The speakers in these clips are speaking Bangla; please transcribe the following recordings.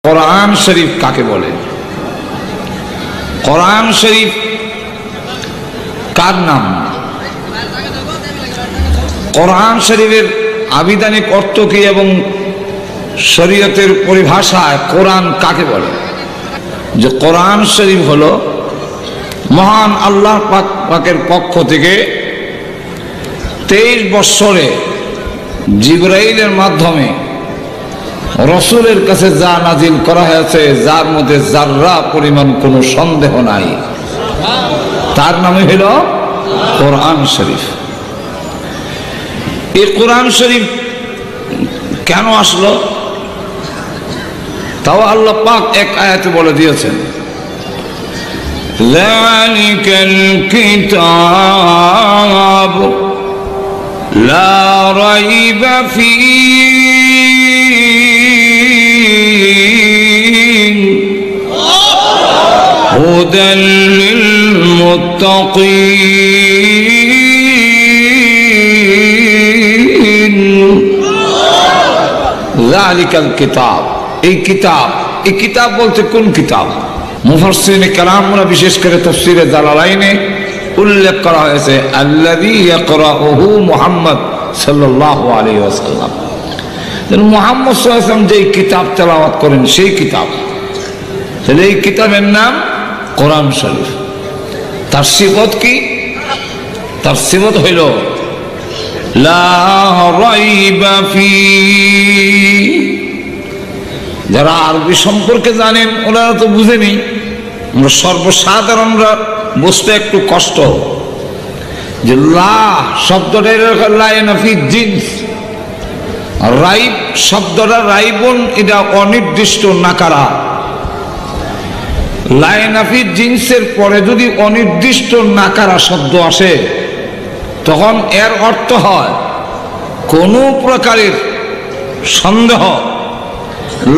কোরআন শরীফ কাকে বলে? কোরআন শরীফ কার নাম? কোরআন শরীফের আবিধানিক অর্থ কি এবং শরীয়তের পরিভাষায় কোরআন কাকে বলে? যে কোরআন শরীফ হলো মহান আল্লাহ পাকের পক্ষ থেকে 23 বৎসরে জিবরাইলের মাধ্যমে রসুলের কাছে যা নাজিল করা হয়েছে, যার মধ্যে যাররা পরিমাণ কোনো সন্দেহ নাই, তার নামই হলো কোরআন শরীফ। এই কোরআন শরীফ কেন আসলো তাও আল্লাহ পাক এক আয়াতে বলে দিয়েছেন, যালিকাল কিতাব লা রাইবা ফীহি হুদাল লিল মুত্তাকিন। যালিকাল কিতাব, এই কিতাব বলতে কোন কিতাব? মুফাসসিরিনে কেরামরা বিশেষ করে তাফসীরে জালালাইনে উল্লেখ করা হয়েছে আল্লাযী ইয়াকরাউহু মুহাম্মদ সাল্লাল্লাহু আলাইহি ওয়াসাল্লাম। মুহাম্মদ সাল্লাল্লাহু আলাইহি ওয়াসাল্লাম যে কিতাব তেলাওয়াত করেন সেই কিতাব, তাহলে এই কিতাবের নাম কোরআন শরীফ। তার সিফত কি? তার সিফত হইল লা রাইবা ফীহি। যারা আরবি সম্পর্কে জানেন ওনারা তো বুঝেনি, আমরা সর্বসাধারণরা বুঝতে একটু কষ্ট। যে লা শব্দটা লাইনাফি জিন্স, রাইব শব্দটা রাইবন, এটা অনির্দিষ্ট নাকারা। লাইনাফি জিন্সের পরে যদি অনির্দিষ্ট নাকারা শব্দ আসে তখন এর অর্থ হয় কোনো প্রকারের সন্দেহ।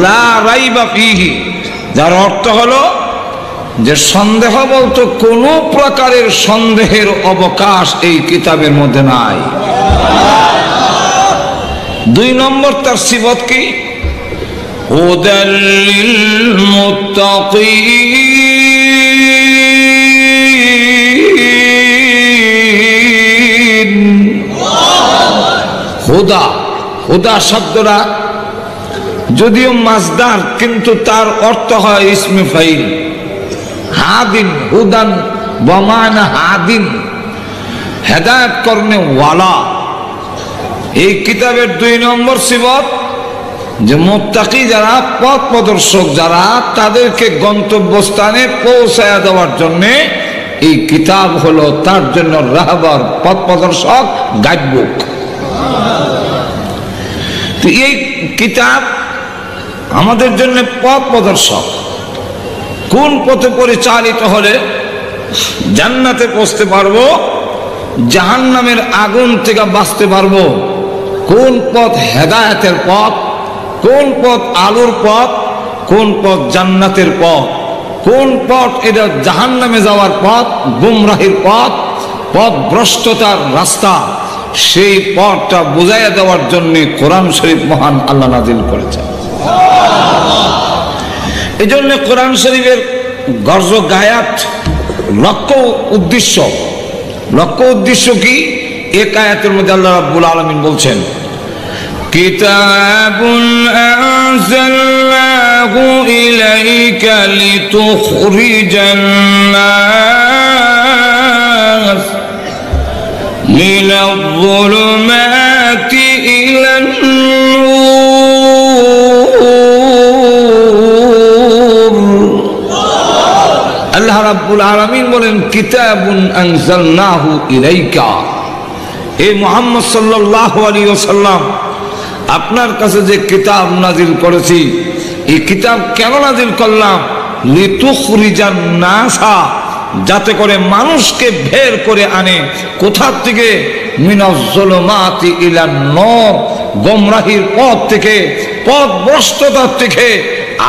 লা রাইবা ফীহি, যার অর্থ হলো যে সন্দেহ বলতে কোনো প্রকারের সন্দেহের অবকাশ এই কিতাবের মধ্যে নাই। 2 নম্বর তার সিফত কি? হুদাল লিল মুত্তাকিন। হুদা শব্দটা যদিও মাসদার, কিন্তু তার অর্থ হয় ইসমে ফাইল। হাদিন, হুদান বমানা হাদিন, হেদায়েত করনে ওয়ালা। এই কিতাবের 2 নম্বর সিফত যে মুত্তাকি যারা, পথ প্রদর্শক যারা, তাদেরকে গন্তব্যস্থানে পৌঁছায় দেওয়ার জন্য এই কিতাব হলো তার জন্য রাহবার, পথ প্রদর্শক, গাইডবুক। তো এই কিতাব আমাদের জন্য পথ প্রদর্শক। কোন পথে পরিচালিত হলে জান্নাতে পৌঁছতে পারবো, জাহান্নামের আগুন থেকে বাঁচতে পারবো, কোন পথ হেদায়েতের পথ, কোন পথ আলোর পথ, কোন পথ জান্নাতের পথ, কোন পথ এটা জাহান্নামে যাওয়ার পথ, গুমরাহির পথ, পথ ভ্রষ্টতার রাস্তা, সেই পথটা বুঝাইয়া দেওয়ার জন্য কোরআন শরীফ মহান আল্লাহ নাজিল করেছেন। এই জন্য কোরআন শরীফের গর্জ গায়াত লক্ষ্য উদ্দেশ্য কি? এক আয়াতের মধ্যে আল্লাহ রাব্বুল আলামিন বলছেন, কিতাবুন আনজালনাহু ইলাইকা লিতুখরিজান নাস মিনাল যুলুমাতি ইলান নূর। আল্লাহ রাব্বুল আলামিন বলেন, কিতাবুন আনজালনাহু ইলাইকা, হে মুহাম্মদ সাল্লাল্লাহু আলাইহি ওয়াসাল্লাম, আপনার কাছে যে কিতাব নাজিল করেছি, এই কিতাব কেন নাজিল করলাম? লিতুখরিজান নাসা, যাতে করে মানুষকে বের করে আনে কোথা থেকে? মিনাজ যুলুমাতি ইলান নূর, গোমরাহির পথ থেকে, পথ ভ্রষ্টতার থেকে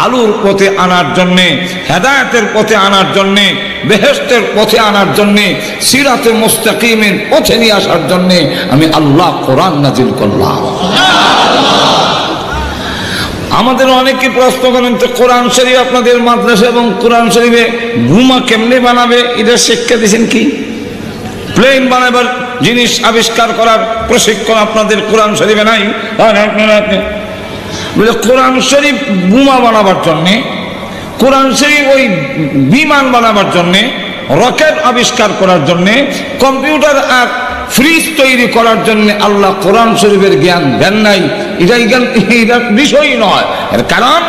আলোর পথে আনার জন্যে, হেদায়েতের পথে আনার জন্যে, বেহেশতের পথে আনার জন্যে, সিরাতে মুস্তাকিমের পথে নিয়ে আসার জন্যে আমি আল্লাহ কোরআন নাজিল করলাম। আমাদের অনেকে প্রশ্ন করেন, তো কোরআন শরীফ আপনাদের মাদ্রাসা এবং কোরআন শরীফে বোমা কেমনে বানাবে, এটা শিক্ষা দিয়েছেন কি? প্লেন বানাবার জিনিস আবিষ্কার করার প্রশিক্ষণ আপনাদের কোরআন শরীফে নাই? বলে কোরআন শরীফ বোমা বানাবার জন্যে, কোরআন শরীফ ওই বিমান বানাবার জন্যে, রকেট আবিষ্কার করার জন্যে, কম্পিউটার আর ফ্রিজ তৈরি করার জন্য আল্লাহ কোরআন শরীফের জ্ঞান দেন নাই। এটা বিষয় নয়। এর কারণ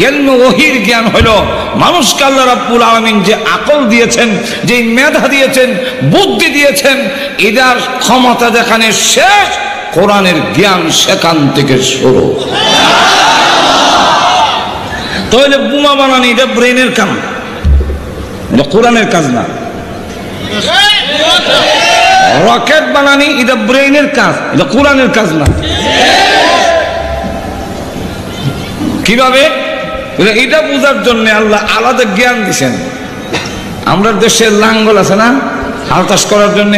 ইলমে ওহীর জ্ঞান হলো মানুষকে আল্লাহ রাব্বুল আলামিন যে আকল দিয়েছেন, যে মেধা দিয়েছেন, বুদ্ধি দিয়েছেন, এটার ক্ষমতা যেখানে শেষ, কোরআনের জ্ঞান সেখান থেকে শুরু। তাহলে বোমা বানানি এটা ব্রেনের কাম, এটা কোরআনের কাজ না। রকেট বানানি এটা ব্রেনের কাজ, এটা কোরআনের কাজ না। কিভাবে? এটা বোঝার জন্য আল্লাহ আলাদা জ্ঞান দিচ্ছেন। আমরা দেশে লাঙ্গল আছে না হাল চাষ করার জন্য?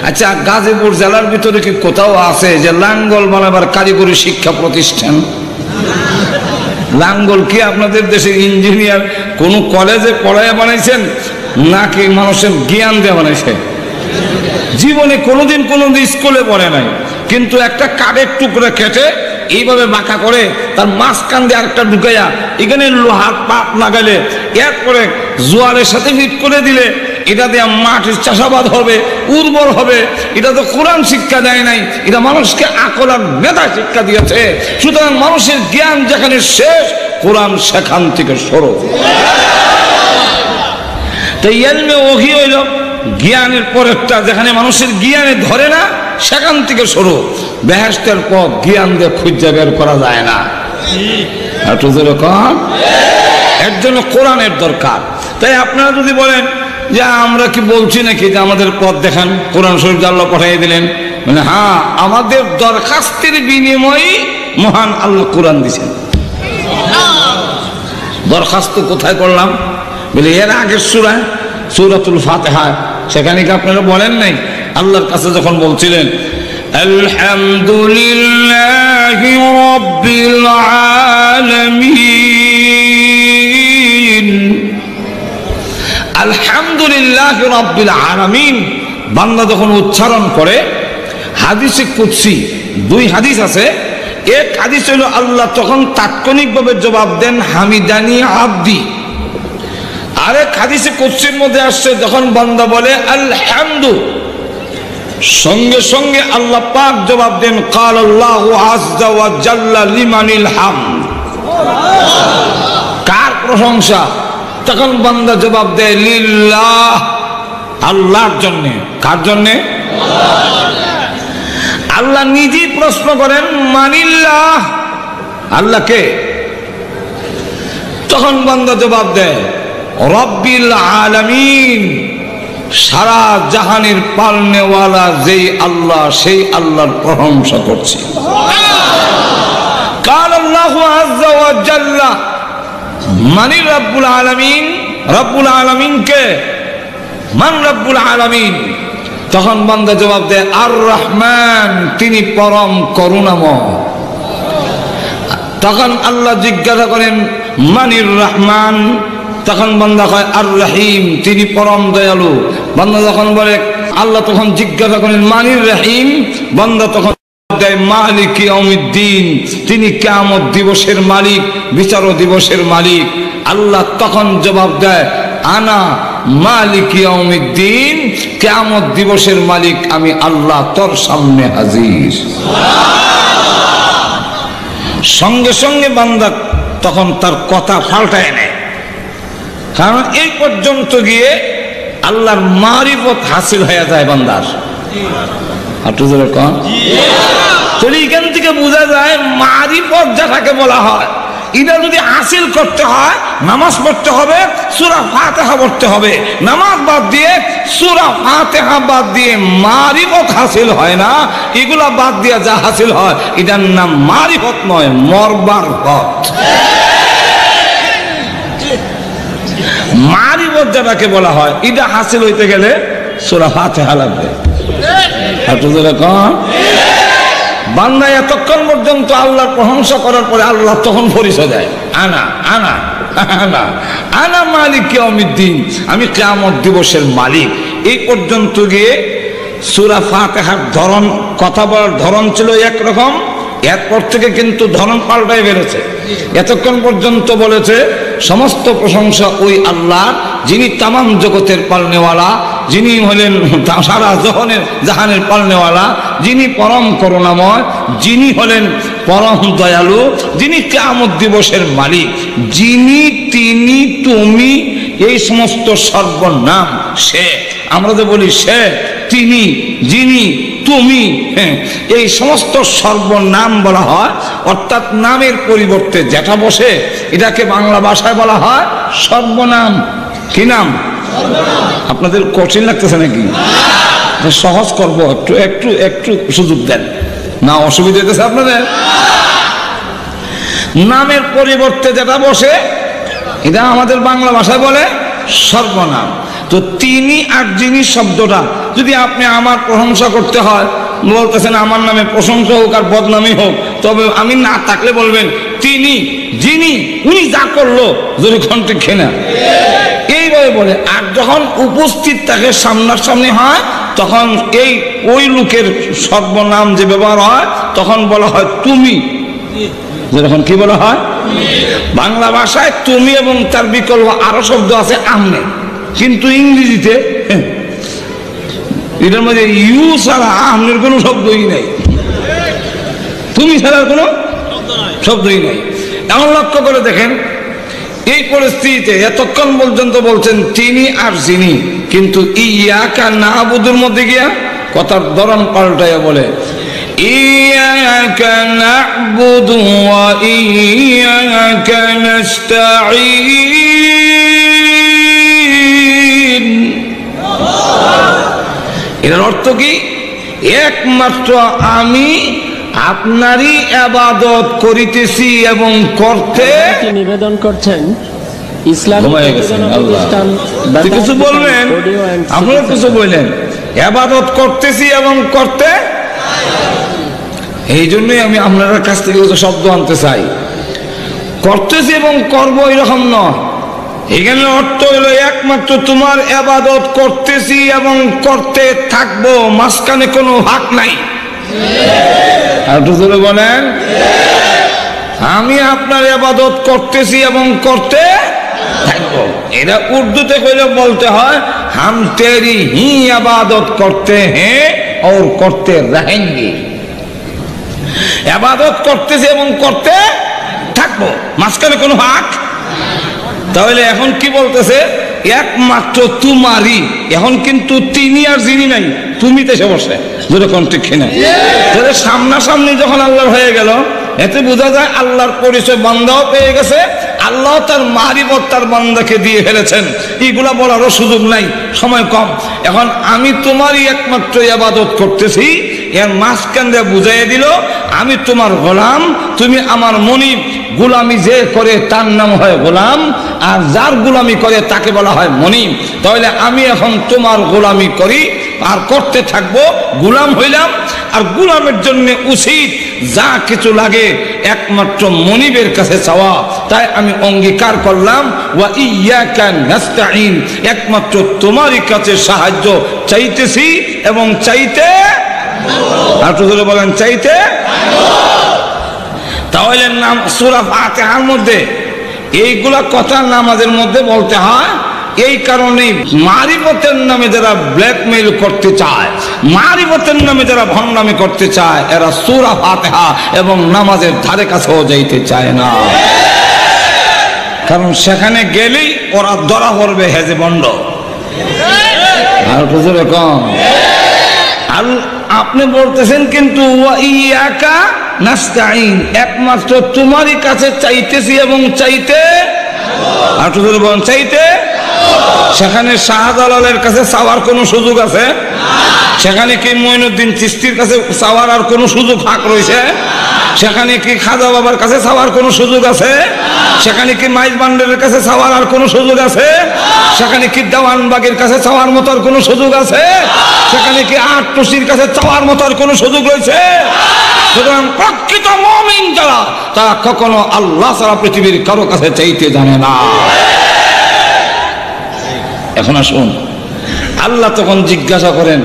আচ্ছা, গাজীপুর জেলার ভিতরে কি কোথাও আছে যে লাঙ্গল বানাবার কারিগরি শিক্ষা প্রতিষ্ঠান? লাঙ্গল কি আপনাদের দেশের ইঞ্জিনিয়ার কোন কলেজে পড়ায় বানাইছেন, নাকি মানুষের জ্ঞান দিয়ে বানাইছে? জীবনে কোনোদিন স্কুলে পড়ে নাই, কিন্তু একটা কাঠের টুকরা কেটে এইভাবে বাঁকা করে তার মাঝখান দিয়ে আরেকটা ঢুকাইয়া এখানে লোহার পাত লাগাইলে, এরপরে জোয়ারের সাথে ফিট করে দিলে এটা দিয়ে মাটির চাষাবাদ হবে, উর্বর হবে। এটা তো কোরআন শিক্ষা দেয় নাই, এটা মানুষকে আকল আর মেধা শিক্ষা দিয়েছে। সুতরাং মানুষের জ্ঞান যেখানে শেষ, কোরআন সেখান থেকে শুরু। তাই ইলমে ওহী হইল জ্ঞানের পরেরটা, যেখানে মানুষের জ্ঞানে ধরে না, সেখান থেকে শুরু। বেহেশতের পথ জ্ঞান দিয়ে খুঁজে বের করা যায় না। এর জন্য কোরআনের দরকার। তাই আপনারা যদি বলেন যে আমরা কি বলছি নাকি যে আমাদের পথ দেখান, কোরআন শরীফ আল্লাহ পাঠিয়ে দিলেন, মানে হ্যাঁ, আমাদের দরখাস্তের বিনিময়ে মহান আল্লাহ কোরআন দিয়েছেন। দরখাস্ত কোথায় করলাম বলে এর আগের সূরা সূরাতুল ফাতিহা, সেখানে কি আপনারা বলেন নাই আল্লাহর কাছে যখন বলছিলেন আলহামদুলিল্লাহি রাব্বিল আলামিন, আলহামদুলিল্লাহি রাব্বিল আলামিন বান্দা যখন উচ্চারণ করে, হাদিসে কুদসি দুই হাদিস আছে। এক হাদিস হলো আল্লাহ তখন তাৎক্ষণিকভাবে জবাব দেন হামিদানি আব্দি। আরেক হাদিসে কুদসির মধ্যে আসছে যখন বান্দা বলে আলহামদু, সঙ্গে সঙ্গে আল্লাহ পাক জবাব দেন কালাল্লাহু আযজা ওয়া জাল্লা লিমানিল হামদ, কার প্রশংসা? তখন বান্দা জবাব দেয় লিল্লাহ, আল্লাহর জন্য। কার জন্য? আল্লাহ নিজেই প্রশ্ন করেন মানিল্লাহ, আল্লাহকে? তখন বান্দা জবাব দেয় রব্বিল আলামিন, সারা জাহানের পালনেওয়ালা যেই আল্লাহ, সেই আল্লাহর প্রশংসা করছি। কালাল্লাহু আযজা ওয়া জাল্লা, মানে রব্বুল আলামিন। রব্বুল আলামিন কে? মান রব্বুল আলামিন? তখন বান্দা জবাব দেয় আর রহমান, তিনি পরম করুণাময়। তখন আল্লাহ জিজ্ঞাসা করেন মানির রহমান? তখন বান্দা কয় আর রহিম, তিনি পরম দয়ালু। বান্দা যখন বলে, আল্লাহ তখন জিজ্ঞাসা করেন মানির রহিম? বান্দা তখন দেয় মালিক ইয়াউমিদ্দিন, তিনি কিয়ামত দিবসের মালিক, বিচার দিবসের মালিক। আল্লাহ তখন জবাব দেয় আনা মালিক ইয়াউমিদ্দিন, কিয়ামত দিবসের মালিক আমি আল্লাহ, তোর সামনে হাজির। সঙ্গে সঙ্গে বান্দা তখন তার কথা পাল্টায় নেয়, কারণ এই পর্যন্ত গিয়ে আল্লাহর মারিফত হাসিল হয়ে যায় বান্দার। তাহলে এখান থেকে বোঝা যায় মারিফত যেটাকে বলা হয়, এটা যদি হাসিল করতে হয় নামাজ পড়তে হবে, সূরা ফাতিহা পড়তে হবে। নামাজ বাদ দিয়ে, সূরা ফাতিহা বাদ দিয়ে মারিফত হাসিল হয় না। এগুলা বাদ দিয়ে যা হাসিল হয় এটার নাম মারিফত নয়, মরবার পথ। মারিফত যেটাকে বলা হয়, এটা হাসিল হইতে গেলে সূরা ফাতিহা লাগবে। বান্দা এতক্ষণ পর্যন্ত আল্লাহর প্রশংসা করার পরে আল্লাহ তখন পরিচয় দেয়, আনা আনা আনা আনা মালিক ইয়াউমিদ্দিন, আমি কিয়ামত দিবসের মালিক। এই পর্যন্ত গিয়ে সূরা ফাতিহার ধরন, কথা বলার ধরন ছিল একরকম, এরপর থেকে কিন্তু ধরন পাল্টাই বেড়েছে। এতক্ষণ পর্যন্ত বলেছে সমস্ত প্রশংসা ওই আল্লাহ, যিনি তামাম জগতের পালনেওয়ালা, যিনি হলেন সারা জাহানের পালনেওয়ালা, যিনি পরম করুণাময়, যিনি হলেন পরম দয়ালু, যিনি কিয়ামত দিবসের মালিক, যিনি, তিনি, তুমি, এই সমস্ত সর্বনাম সে। আমরা তো বলি সে, তিনি, যিনি, তুমি, এই সমস্ত সর্বনাম বলা হয়। অর্থাৎ নামের পরিবর্তে যেটা বসে এটাকে বাংলা ভাষায় বলা হয় সর্বনাম। কি নাম? আপনাদের কঠিন লাগতেছে নাকি? সহজ করব, একটু একটু একটু সুযোগ দেন না, অসুবিধা হইতেছে আপনাদের? নামের পরিবর্তে যেটা বসে এটা আমাদের বাংলা ভাষায় বলে সর্বনাম। তো তিনি আর যিনি শব্দটা যদি আপনি আমার প্রশংসা করতে হয়, বলতেছেন আমার নামে প্রশংসা হোক আর বদনামই হোক, তবে আমি না থাকলে বলবেন তিনি, যিনি, উনি যা করলো, যদি ঘন্টা খেনা এইভাবে বলে। আর যখন উপস্থিত থাকে, সামনাসামনি হয়, তখন এই ওই লোকের সর্বনাম যে ব্যবহার হয় তখন বলা হয় তুমি। যখন কি বলা হয়? বাংলা ভাষায় তুমি এবং তার বিকল্প আরো শব্দ আছে আমনে, কিন্তু ইংরেজিতে এটার মধ্যে ইউ ছাড়া আমনের কোনো শব্দই নাই, তুমি ছাড়া কোনো শব্দই নাই। এমন লক্ষ্য করে দেখেন এই পরিস্থিতিতে এতক্ষণ পর্যন্ত বলছেন তিনি আর যিনি, কিন্তু ইয়াকা নাবুদুর মধ্যে গিয়া কথার ধরন পাল্টাইয়া বলে ইয়াকা নাবুদু ওয়া ইয়াকা নাস্তাঈন। এর অর্থ কি? একমাত্র আমি আপনারই ইবাদত করিতেছি এবং করতে নিবেদন করছেন। ইসলাম কিছু বলবেন, আপনারা কিছু বললেন, ইবাদত করতেছি এবং করতে। এই জন্যই আমি আপনার কাছ থেকে কিছু শব্দ আনতে চাই। করতেছি এবং করব এরকম নয়, এখানে অর্থ হলো একমাত্র তোমার ইবাদত করতেছি এবং করতে থাকবো, মাঝখানে কোনো ভাগ নাই। আর দুজনে বলেন আমি আপনার ইবাদত করতেছি এবং করতে থাকবো। এটা উর্দুতে কইলে বলতে হয় হাম তেরি হি ইবাদত করতে হ্যাঁ और করতে रहेंगे। ইবাদত করতেছি এবং করতে থাকবো, মাঝখানে কোনো ভাগ। তাহলে এখন কি বলতেছে? একমাত্র তোমারই। এখন কিন্তু তিনি আর যিনি নাই, তুমি তো বসে যেরকম ঠিক কিনা। তাহলে সামনাসামনি যখন আল্লাহর হয়ে গেল, এতে বোঝা যায় আল্লাহর পরিচয় বান্দাও পেয়ে গেছে, আল্লাহ তার মারিফত তার বান্দাকে দিয়ে ফেলেছেন। এইগুলা বলারও সুযোগ নাই, সময় কম। এখন আমি তোমারই একমাত্র ইবাদত করতেছি, এর মাঝখান দিয়ে বুঝাইয়া দিল আমি তোমার গোলাম, তুমি আমার মনিব। গোলামি যে করে তার নাম হয় গোলাম, আর যার গোলামি করে তাকে বলা হয় মনিব। তাহলে আমি এখন তোমার গোলামি করি আর করতে থাকবো, গোলাম হইলাম। আর গোলামের জন্য উচিত যা কিছু লাগে একমাত্র মনিবের কাছে চাওয়া। তাই আমি অঙ্গীকার করলাম ওয়া ইয়াকা নাস্তাঈন, একমাত্র তোমারই কাছে সাহায্য চাইতেছি এবং চাইতে। আর তো বলেন চাইতে। তাহলে নাম সূরা ফাতিহার মধ্যে এইগুলা কথা নামাজের মধ্যে বলতে হয়। এই কারণে মারিফতের নামে যারা ব্ল্যাকমেইল করতে চায়, মারিফতের নামে যারা ভণ্ডামি করতে চায়, এরা সূরা ফাতিহা এবং নামাজের ধারে কাছেও যাইতে চায় না। কারণ সেখানে গেলেই ওরা ধরা পড়বে হেজে বন্ড। আর বুঝলে কম আপনি বলতেছেন কিন্তু ওয়া ইয়াকা নাস্তাঈন, একমাত্র তোমারই কাছে চাইতেছি এবং চাইতে। আর বলেন চাইতে। সেখানে শাহজালালের কাছে চাওয়ার কোনো সুযোগ আছে? সেখানে কি মঈনুদ্দিন চিশতির কাছে চাওয়ার আর কোনো সুযোগ ফাঁক রয়েছে? সেখানে কি খাজা বাবার কাছে চাওয়ার কোনো সুযোগ আছে? সেখানে কি মাইজ বান্ডারের কাছে চাওয়ার আর কোনো সুযোগ আছে? সেখানে কি দেওয়ানবাগের কাছে চাওয়ার মতো আর কোনো সুযোগ আছে? সেখানে কি আট টুসির কাছে চাওয়ার মতো আর কোনো সুযোগ রয়েছে? সুতরাং প্রকৃত মুমিন যারা, তারা কখনো আল্লাহ ছাড়া পৃথিবীর কারো কাছে চাইতে জানে না। এখন আসুন, আল্লাহ তখন জিজ্ঞাসা করেন,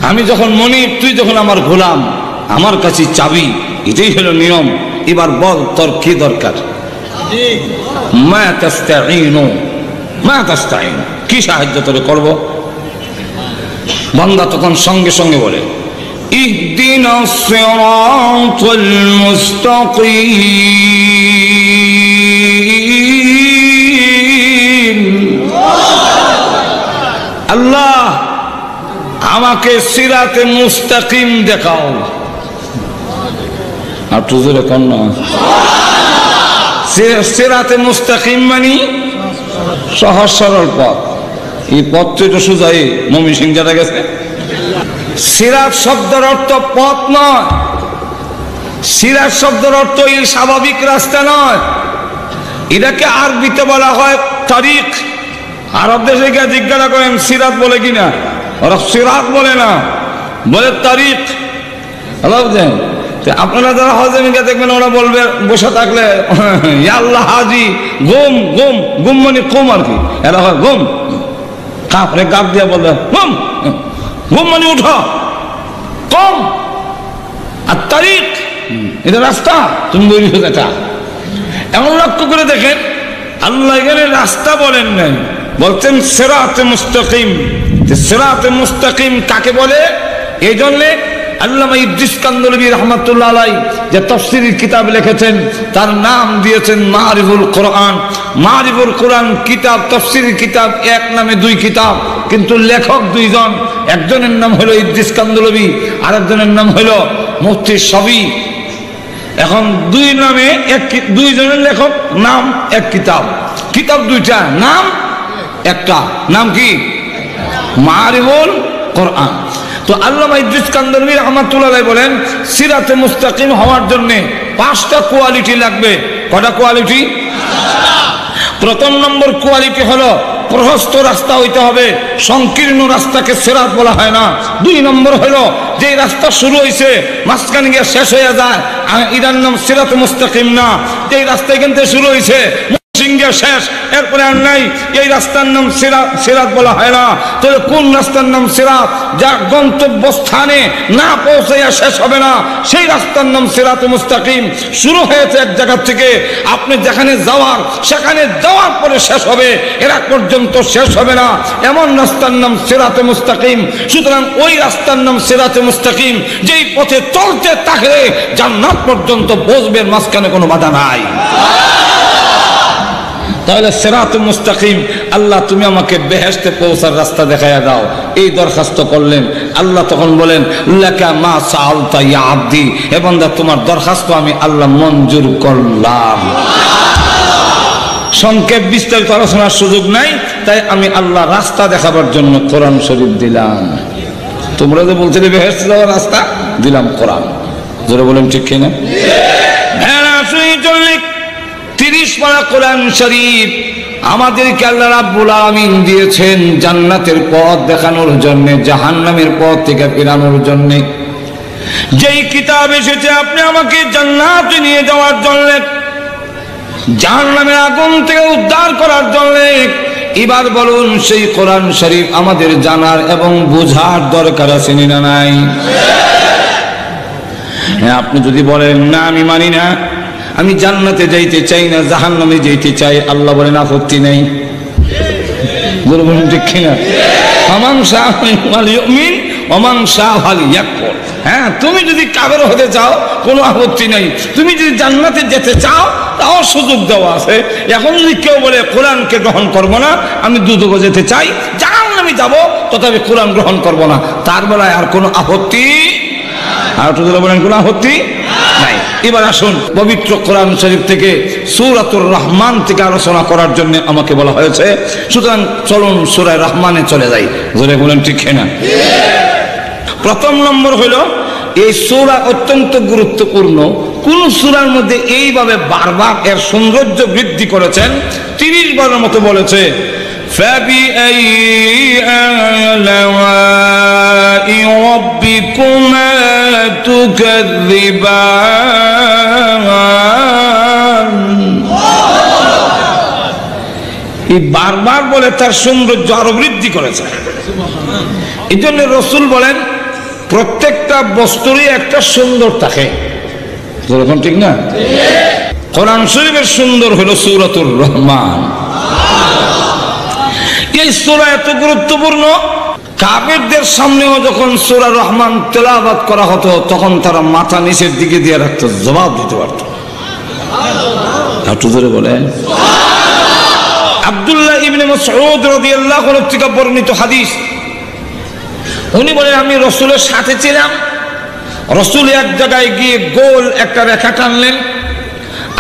আমি যখন মনিব, তুই যখন আমার গোলাম, আমার কাছে চাবি, এটাই হলো নিয়ম। এবার বল তোর কি দরকার? মা তাস্তাঈনু, মা তাস্তাঈন, কি সাহায্য তোরে করব? বান্দা তখন সঙ্গে সঙ্গে বলে, ইহদিনাস সিরাতাল মুস্তাকিম। আল্লাহ আমাকে সিরাতে মুস্তাকিম দেখাও। আর তুজুরে কন্যা সিরাতে মুস্তাকিম মানে সহজ সরল পথ। এই পথ তো এটা সোজাই মমি সিং যারা গেছে। সিরাত শব্দের অর্থ পথ নয়, সিরাত শব্দের অর্থ এই স্বাভাবিক রাস্তা নয়। এটাকে আরবিতে বলা হয় তারিক। আরব দেশে গিয়ে জিজ্ঞাসা করেন সিরাত বলে কিনা, ওরা সিরাত বলে না, বলে তারিক। আপনারা যারা হজে মিকা দেখবেন, ওরা বলবে বসে থাকলে ইয়া আল্লাহ হাজি গুম গুম, গুম মানে কম আর কি, এরা হয় গুম, কাপড়ে গাপ দিয়ে বলবে গুম, গুম মানে উঠো, কম। আর তারিক এটা রাস্তা, তুমি বলি এটা। এমন লক্ষ্য করে দেখেন, আল্লাহ এখানে রাস্তা বলেন নাই, বলছেন সিরাতে মুস্তাকিম। সিরাতে মুস্তাকিম কাকে বলে? এই জন্যে আল্লামা ইদ্রিস কান্দলবী রাহমাতুল্লাহ আলাইহি যে তাফসীরের কিতাব লিখেছেন, তার নাম দিয়েছেন মারিফুল কোরআন। মারিফুল কোরআন কিতাব, তাফসীরের কিতাব, এক নামে দুই কিতাব, কিন্তু লেখক দুইজন। একজনের নাম হলো ইদ্রিস কান্দলবী, আরেকজনের নাম হলো মুফতি শফি। এখন দুই নামে দুইজনের লেখক, নাম এক কিতাব, কিতাব দুইটা, নাম একটা। নাম কি? মারিফুল কোরআন। তো আল্লামা ইদ্রিস কান্দলবী রাহমাতুল্লাহ আলাইহি বলেন, সিরাতে মুস্তাকিম হওয়ার জন্য 5টা কোয়ালিটি লাগবে। কটা কোয়ালিটি? প্রথম নম্বর কোয়ালিটি হলো প্রশস্ত রাস্তা হইতে হবে, সংকীর্ণ রাস্তাকে সিরাত বলা হয় না। 2 নম্বর হলো যে রাস্তা শুরু হয়েছে মাঝখানে গিয়ে শেষ হয়ে যায়, এটার নাম সিরাতে মুস্তাকিম না। যে রাস্তা এখান থেকে শুরু হয়েছে সিংহে শেষ, এরপরে আর নাই, এই রাস্তার নাম সিরাত বলা হয় না। তবে কোন রাস্তার নাম সিরাত? যা গন্তব্যস্থানে না পৌঁছাইয়া শেষ হবে না, সেই রাস্তার নাম সিরাতে মুস্তাকিম। শুরু হয়েছে এক জায়গা থেকে, আপনি যেখানে যাওয়ার সেখানে যাওয়ার পরে শেষ হবে, এরা পর্যন্ত শেষ হবে না, এমন রাস্তার নাম সিরাতে মুস্তাকিম। সুতরাং ওই রাস্তার নাম সিরাতে মুস্তাকিম, যেই পথে চলতে থাকলে জান্নাত পর্যন্ত পৌঁছবেন, মাঝখানে কোনো বাধা নাই। তাহলে সিরাতে মুস্তাকিম, আল্লাহ তুমি আমাকে বেহেশতে পৌঁছার রাস্তা দেখাইয়া দাও, এই দরখাস্ত করলেন। আল্লাহ তখন বলেন, লাকা মা সাআলতা ইয়া আবদি, হে বান্দা তোমার দরখাস্ত আমি আল্লাহ মঞ্জুর করলাম। সংক্ষেপ বিস্তারিত আলোচনার সুযোগ নাই, তাই আমি আল্লাহ রাস্তা দেখাবার জন্য কোরআন শরীফ দিলাম। তোমরা যে বলছিলে বেহেশতে যাওয়ার রাস্তা, দিলাম কোরআন। জোরে বলেন ঠিক কিনা? হ্যাঁ, 30 পারা কোরআন শরীফ আমাদেরকে আল্লাহ রাব্বুল আলামিন দিয়েছেন জান্নাতের পথ দেখানোর জন্য, জাহান্নামের পথ থেকে ফেরানোর জন্য। যেই কিতাব এসেছে আপনি আমাকে জান্নাতে নিয়ে যাওয়ার জন্য, জাহান্নামের আগুন থেকে উদ্ধার করার জন্য। এবার বলুন, সেই কোরআন শরীফ আমাদের জানার এবং বোঝার দরকার আছে না নাই? হ্যাঁ, আপনি যদি বলেন না আমি মানি না, আমি জান্নাতে যাইতে চাই না, জাহান্নামে যাইতে চাই, আল্লাহ বলেন আপত্তি নেই। বলুন ঠিক কিনা? ওমান শাআ ফালইউমিন ওমান শাআ ফালইয়াকফুর। হ্যাঁ, তুমি যদি কাফের হতে চাও কোনো আপত্তি নেই, তুমি যদি জান্নাতে যেতে চাও তাও সুযোগ দেওয়া আছে। এখন যদি কেউ বলে কোরআনকে গ্রহণ করবো না, আমি দুদকে যেতে চাই, জাহান্নামে যাব, তথাপি কোরআন গ্রহণ করবো না, তার বেলায় আর কোনো আপত্তি, আর বলেন কোনো আপত্তি নাই। এবার আসুন, পবিত্র কোরআন শরীফ থেকে সূরাতুর রহমান থেকে আলোচনা করার জন্য আমাকে বলা হয়েছে। সুতরাং চলুন সূরা রহমানে চলে যাই। জোরে বলেন ঠিক না? প্রথম নম্বর হলো এই সূরা অত্যন্ত গুরুত্বপূর্ণ। কোন সূরার মধ্যে এইভাবে বারবার এর সৌন্দর্য বৃদ্ধি করেছেন, 30 বারের মতো বলেছে فَبِأَيِّ آلَاءِ رَبِّكُمَا تُكَذِّبَانِ। এই বারবার বলে তার সৌন্দর্য আরো বৃদ্ধি করেছে। এই জন্য রাসূল বলেন প্রত্যেকটা বস্তুরই একটা সুন্দর থাকে, যখন ঠিক না? কোরআন শরীফের সুন্দর হলো সূরাতুর রহমান। এই সূরা এত গুরুত্বপূর্ণ, কাফেরদের সামনেও যখন সূরা রহমান তেলাওয়াত করা হতো তখন তারা মাথা নিচের দিকে দিয়ে রাখতো, জবাব দিতে পারত। একটু ধরে বলেন। আব্দুল্লাহ ইবনে মাসউদ রাদিয়াল্লাহু আনহু থেকে বর্ণিত হাদিস, উনি বলেন আমি রাসূলের সাথে ছিলাম, রাসূল এক জায়গায় গিয়ে গোল একটা রেখা টানলেন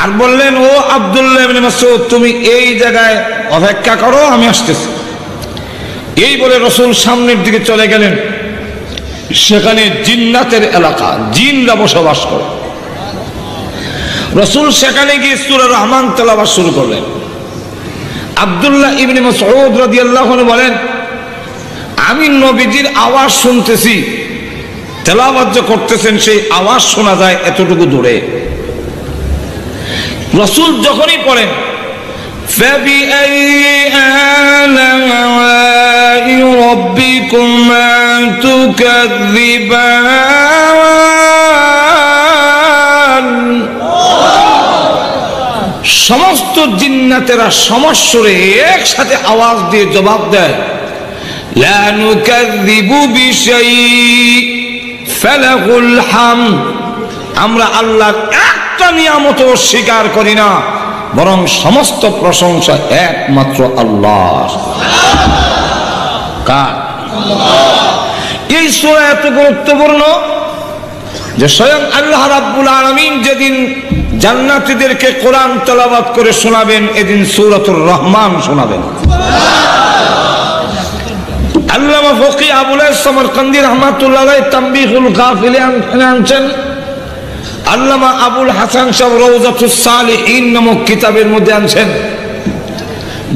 আর বললেন, ও আব্দুল্লাহ ইবনে মাসউদ তুমি এই জায়গায় অপেক্ষা করো, আমি আসতেছি। এই বলে রাসূল সামনের দিকে চলে গেলেন। সেখানে জিন্নাতের এলাকা, জিনরা বসবাস করে। রাসূল সেখানে গিয়ে সূরা রহমান তেলাওয়াত শুরু করলেন। আব্দুল্লাহ ইবনে মাসউদ রাদিয়াল্লাহু আনহু বলেন আমি নবীজির আওয়াজ শুনতেছি, তেলাওয়াত যে করতেছেন সেই আওয়াজ শোনা যায় এতটুকু দূরে। রাসূল যখনই পড়েন فَبِأَيِّ آلَاءِ رَبِّكُمَا تُكَذِّبَانِ সমস্ত জিন্নাতেরা সমস্বরে একসাথে আওয়াজ দিয়ে জবাব দেয়, লা নুকাযযিবু বিশাইইন ফালাহুল হামদ। আমরা আল্লাহর একটা নিয়ামত স্বীকার করি না, বরং সমস্ত প্রশংসা একমাত্র আল্লাহর। কার? এই সূরা এত গুরুত্বপূর্ণ যে স্বয়ং আল্লাহ রাব্বুল আলামিন যেদিন জান্নাতীদেরকে কোরআন তেলাওয়াত করে শোনাবেন, এদিন সূরাতুর রহমান শোনাবেন। আল্লামা ফকি আবুল সামারকান্দি রাহমাতুল্লাহ আলাইহি তানবীহুল গাফিলে আনছেন। আল্লামা আবুল হাসান সাহেব রওজাতুস সালিহিন নামক কিতাবের মধ্যে আনছেন,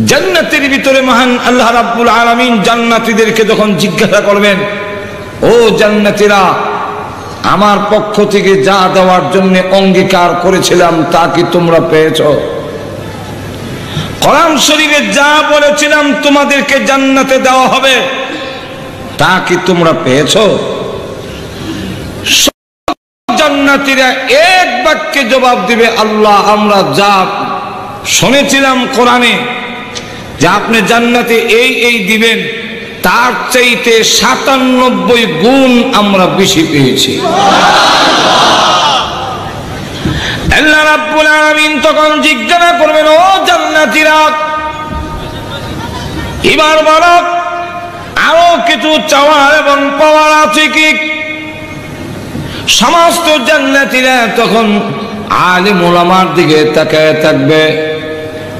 জান্নাতের ভিতরে মহান আল্লাহ রাব্বুল আলামিন জান্নাতীদেরকে যখন জিজ্ঞাসা করবেন, ও জান্নাতীরা আমার পক্ষ থেকে যা দেওয়ার জন্য অঙ্গীকার করেছিলাম তা কি তোমরা পেয়েছো? কোরআন শরীফে যা বলেছিলাম তোমাদেরকে জান্নাতে দেওয়া হবে তা কি তোমরা পেয়েছো? জান্নাতীরা এক বাক্যে জবাব দিবে, আল্লাহ আমরা যা শুনেছিলাম কোরআনে যে আপনি জান্নাতে এই এই দিবেন তার চাইতে 97 গুণ আমরা বেশি পেয়েছি। আল্লাহ রাব্বুল আলামিন তখন জিজ্ঞাসা করবেন, ও জান্নাতীরা এবার বলো আরো কিছু চাওয়ার এবং পাওয়ার আছে কি? সমস্ত জান্নাতীরা তখন আলেম উলামার দিকে তাকায় থাকবে।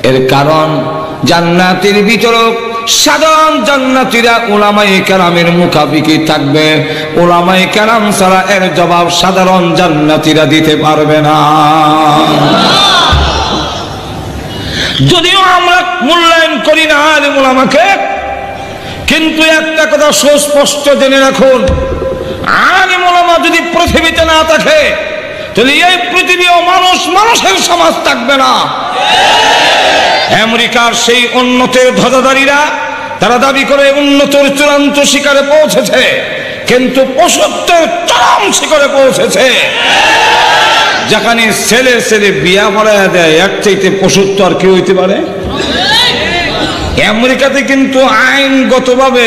এর কারণ জান্নাতের ভিতরে সাধারণ জান্নাতীরা উলামায়ে কেরামের মুখাপিকি থাকবে, উলামায়ে কেরাম ছাড়া এর জবাব সাধারণ জান্নাতীরা দিতে পারবে না। যদিও আমরা মূল্যায়ন করি না আলেম উলামাকে, কিন্তু একটা কথা সুস্পষ্ট জেনে রাখুন, আলেম উলামা যদি পৃথিবীতে না থাকে তাহলে এই পৃথিবীও মানুষের সমাজ থাকবে না। আমেরিকার সেই উন্নতের ধ্বজাধারীরা তারা দাবি করে উন্নতের চূড়ান্ত শিখরে পৌঁছেছে, কিন্তু পশুত্বের চরম শিখরে পৌঁছেছে। যেখানে ছেলে ছেলে বিয়া পড়াইয়া দেয়, এর চাইতে পশুত্ব আর কি হইতে পারে? আমেরিকাতে কিন্তু আইনগতভাবে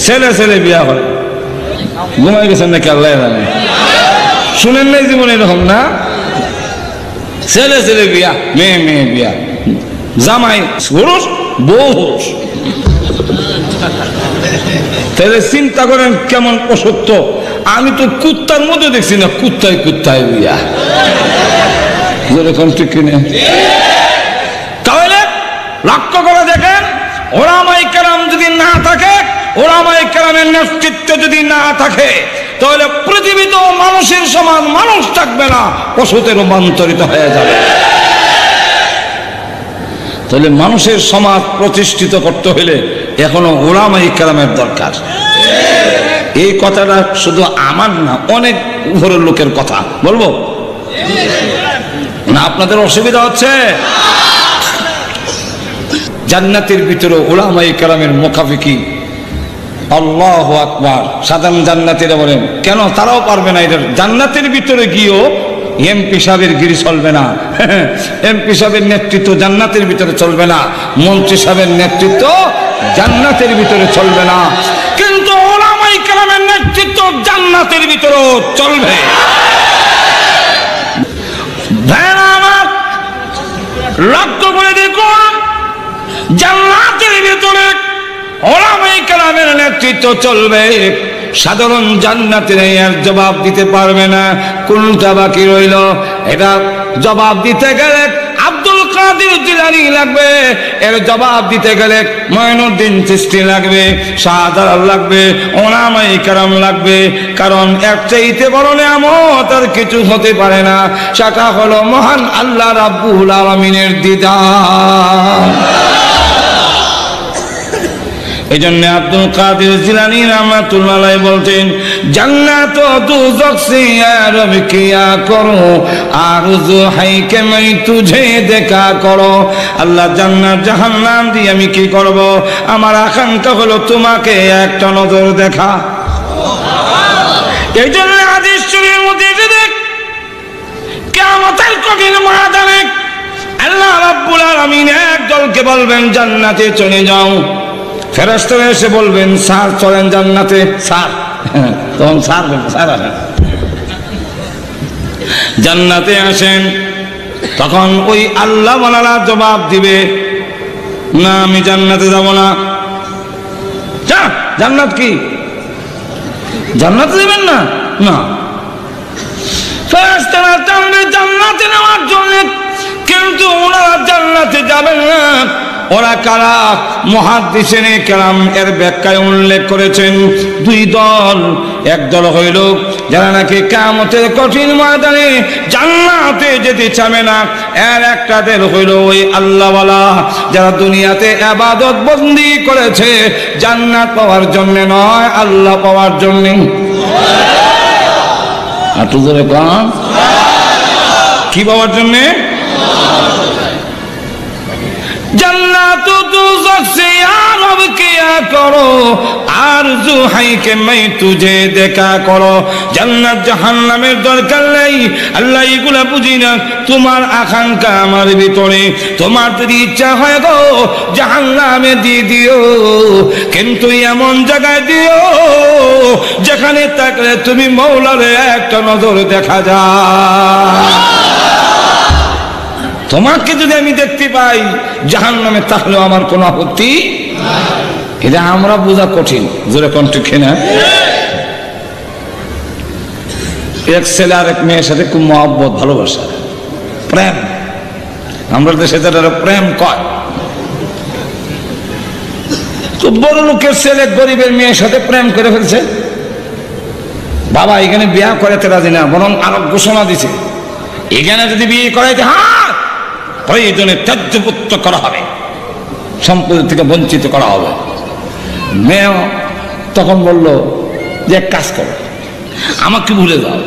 ছেলে ছেলে বিয়া হয়। ঘুমাই গেছেন নাকি আল্লাহ জানে, শুনেন নাই জীবনে এরকম না? ছেলে ছেলে বিয়া, মেয়ে মেয়ে বিয়া, জামাই পুরুষ বউ পুরুষ। তাহলে চিন্তা করেন কেমন অসত্য। আমি তো কুত্তার মধ্যে দেখছি না, কুত্তায় কুত্তায় বিয়া, যেরকম ঠিক কিনে। তাহলে লক্ষ্য করে দেখেন, ওলামায়ে কেরাম যদি না থাকে, ওলামায়ে কেরামের নেতৃত্ব যদি না থাকে, তাহলে পৃথিবীতেও মানুষের সমান মানুষ থাকবে না, পশুতে রূপান্তরিত হয়ে যাবে। তাহলে মানুষের সমাজ প্রতিষ্ঠিত করতে হলে এখনো উলামায়ে কেরামের দরকার। এই কথাটা শুধু আমার না, অনেক উপরের লোকের কথা। বলবো না? আপনাদের অসুবিধা হচ্ছে? জান্নাতের ভিতরে উলামায়ে কেরামের মুখাফিকি, আল্লাহু আকবার। সাধারণ জান্নাতীরা বলেন কেন তারাও পারবে না এটা। জান্নাতের ভিতরে গিয়েও এমপি সাহেবের গিরি চলবে না, এমপি সাহেবের নেতৃত্ব জান্নাতের ভিতরে চলবে না, মন্ত্রী সাহেবের নেতৃত্ব জান্নাতের ভিতরে চলবে না, কিন্তু উলামায়ে কেরামের নেতৃত্ব জান্নাতের ভিতরেও চলবে। লক্ষ্য করে দেখুন, জান্নাতের ভিতরে উলামায়ে কেরামের নেতৃত্ব চলবে, সাধারণ জান্নাতীরা এর জবাব দিতে পারবে না। কোনটা বাকি রইল? এটা জবাব দিতে গেলে আব্দুল কাদের জিলানী লাগবে, এর জবাব দিতে গেলে মঈনুদ্দিন চিশতি লাগবে, শাহজালাল লাগবে, উলামায়ে কেরাম লাগবে। কারণ এর চাইতে বড় নিয়ামত আর কিছু হতে পারে না, সেটা হলো মহান আল্লাহ রাব্বুল আলামিনের দিদার। এই জন্য আব্দুল কাদের জিলানী রাহমাতুল্লাহ আলাইহি বলতেন, জান্নাত ও দুজখ সে রব কিয়া করো, আরজু হাই কে मैं तुझे দেখা করো। আল্লাহ জান্নাত জাহান্নাম দিয়ে আমি কি করব? আমার আকাঙ্ক্ষা হলো তোমাকে একটা নজর দেখা। এই জন্য হাদিস শরীফের মধ্যে দেখ, কিয়ামতের কঠিন ময়দানে আল্লাহ রাব্বুল আলামিন এক দলকে বলবেন জান্নাতে চলে যাও। ফেরেশতারা এসে বলবেন স্যার চলেন জান্নাতে। স্যার তখন স্যার বলবেন স্যার আসেন জান্নাতে আসেন। তখন ওই আল্লাহ ওয়ালারা জবাব দিবে, না আমি জান্নাতে যাব না। জান্নাত কি? জান্নাতে দেবেন না? না। ফেরেশতারা টানবে জান্নাতে নেওয়ার জন্য, কিন্তু ওনারা জান্নাতে যাবেন না। ওরা কারা? মুহাদ্দিসিনে কেরাম এর ব্যাখ্যায় উল্লেখ করেছেন দুই দল। এক দল হইল যারা নাকি কিয়ামতের কঠিন ময়দানে জান্নাতে যেতে চাবে না। এর একটা দল হইল ওই আল্লাহওয়ালা, যারা দুনিয়াতে ইবাদত বন্দি করেছে জান্নাত পাওয়ার জন্য নয়, আল্লাহ পাওয়ার জন্য। একটু জোরে কোন, কি পাওয়ার জন্য? জান্নাত দুজখ সে রব কিয়া করো, আরজু হাই কে मैं तुझे দেখা করো। জান্নাত জাহান্নামের দরকার নেই, আল্লাহ এগুলা বুঝি না। তোমার আকাঙ্ক্ষা আমার ভিতরে, তোমার যদি ইচ্ছা হয় গো জাহান্নামে দিয়ে দিও, কিন্তু এমন জায়গায় দিও যেখানে তাকলে তুমি মওলারে একটা নজর দেখা যায়। তোমাকে যদি আমি দেখতে পাই জাহান্নামে, তাহলে আমার কোনো আপত্তি। এটা আমরা বোঝা কঠিন। জোরে কোন ঠিক না? এক ছেলে আর এক মেয়ের সাথে খুব মহব্বত, ভালোবাসা, প্রেম। আমরা দেশে যারা প্রেম কয়, তো বড় লোকের ছেলে গরিবের মেয়ের সাথে প্রেম করে ফেলছে। বাবা এখানে বিয়ে করাতে রাজি না, বরং আরো ঘোষণা দিছে এখানে যদি বিয়ে করাইতে প্রয়োজনে ত্যায্যপুত্র করা হবে, সম্পত্তি থেকে বঞ্চিত করা হবে। মেয়ে তখন বলল যে এক কাজ করো, আমাকে ভুলে যাও,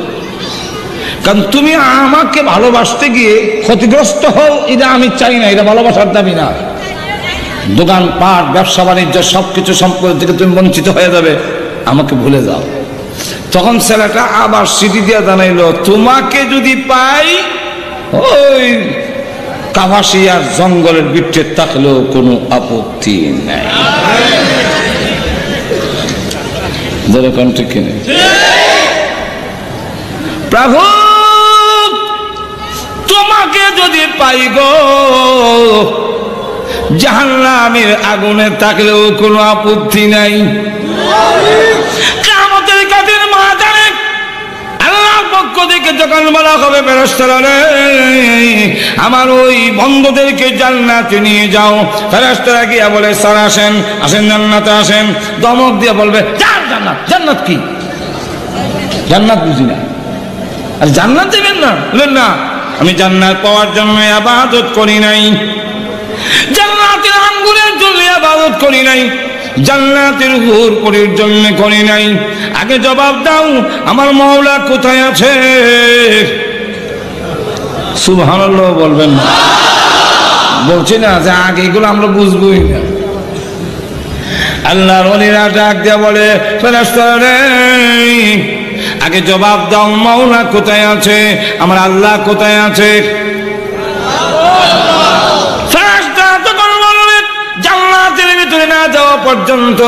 কারণ তুমি আমাকে ভালোবাসতে গিয়ে ক্ষতিগ্রস্ত হও, এটা আমি চাই না, এটা ভালোবাসার দাবি না। দোকান পাট ব্যবসা বাণিজ্য সবকিছু সম্পত্তি থেকে তুমি বঞ্চিত হয়ে যাবে, আমাকে ভুলে যাও। তখন ছেলেটা আবার সিটি দিয়ে জানাইলো, তোমাকে যদি পাই ওই কাভাসিয়ার জঙ্গলের ভিতরে থাকলেও কোনো আপত্তি নাই। প্রভু তোমাকে যদি পাই গো জাহান্নামের আগুনে থাকলেও কোনো আপত্তি নাই। কিয়ামতের কাঠিন ময়দানে আল্লাহর পক্ষ থেকে যখন বলা হবে ফেরেশতারা রে আমার ওই বন্ধুদেরকে জান্নাতে নিয়ে যাও, ফেরেশতারা গিয়া বলে স্যার আসেন আসেন জান্নাতে আসেন, ধমক দিয়ে বলবে জান্নাত। জান্নাত কি? জান্নাত বুঝি না, আর জান্নাত দেবেন না? বলেন না, আমি জান্নাত পাওয়ার জন্য ইবাদত করি নাই, জান্নাতের আঙ্গুরের জন্য ইবাদত করি নাই, জান্নাতের হুর পরীর জন্য করি নাই। আগে জবাব দাও, আমার মাওলা কোথায় আছে? সুবহানাল্লাহ বলবেন না। বলছি না যে আগে এগুলো আমরা বুঝবই না। আল্লাহর ওলিরা ডাক দিয়া বলে, ফেরেশতারা রে, আগে জবাব দাও, মাওলা কোথায় আছে, আমার আল্লাহ কোথায় আছে? ফেরেশতারা তখন বলবে, জান্নাতের ভিতরে না যাওয়া পর্যন্ত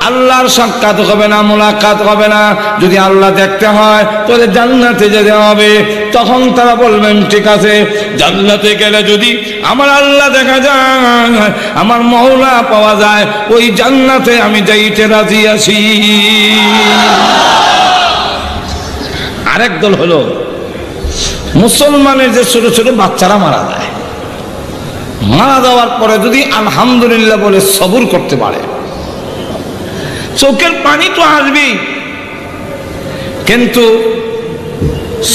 আল্লাহর সাক্ষাৎ হবে না, মুলাকাত হবে না। যদি আল্লাহ দেখতে হয় তাহলে জান্নাতে যেতে হবে। তখন তারা বলবেন, ঠিক আছে, জান্নাতে গেলে যদি আমার আল্লাহ দেখা যায়, আমার মাওলা পাওয়া যায়, ওই জান্নাতে আমি যাইতে রাজি আছি। আরেক দল হলো মুসলমানের যে ছোট ছোট বাচ্চারা মারা যায়, মারা যাওয়ার পরে যদি আলহামদুলিল্লাহ বলে সবুর করতে পারে, চোখের পানি তো আসবেই, কিন্তু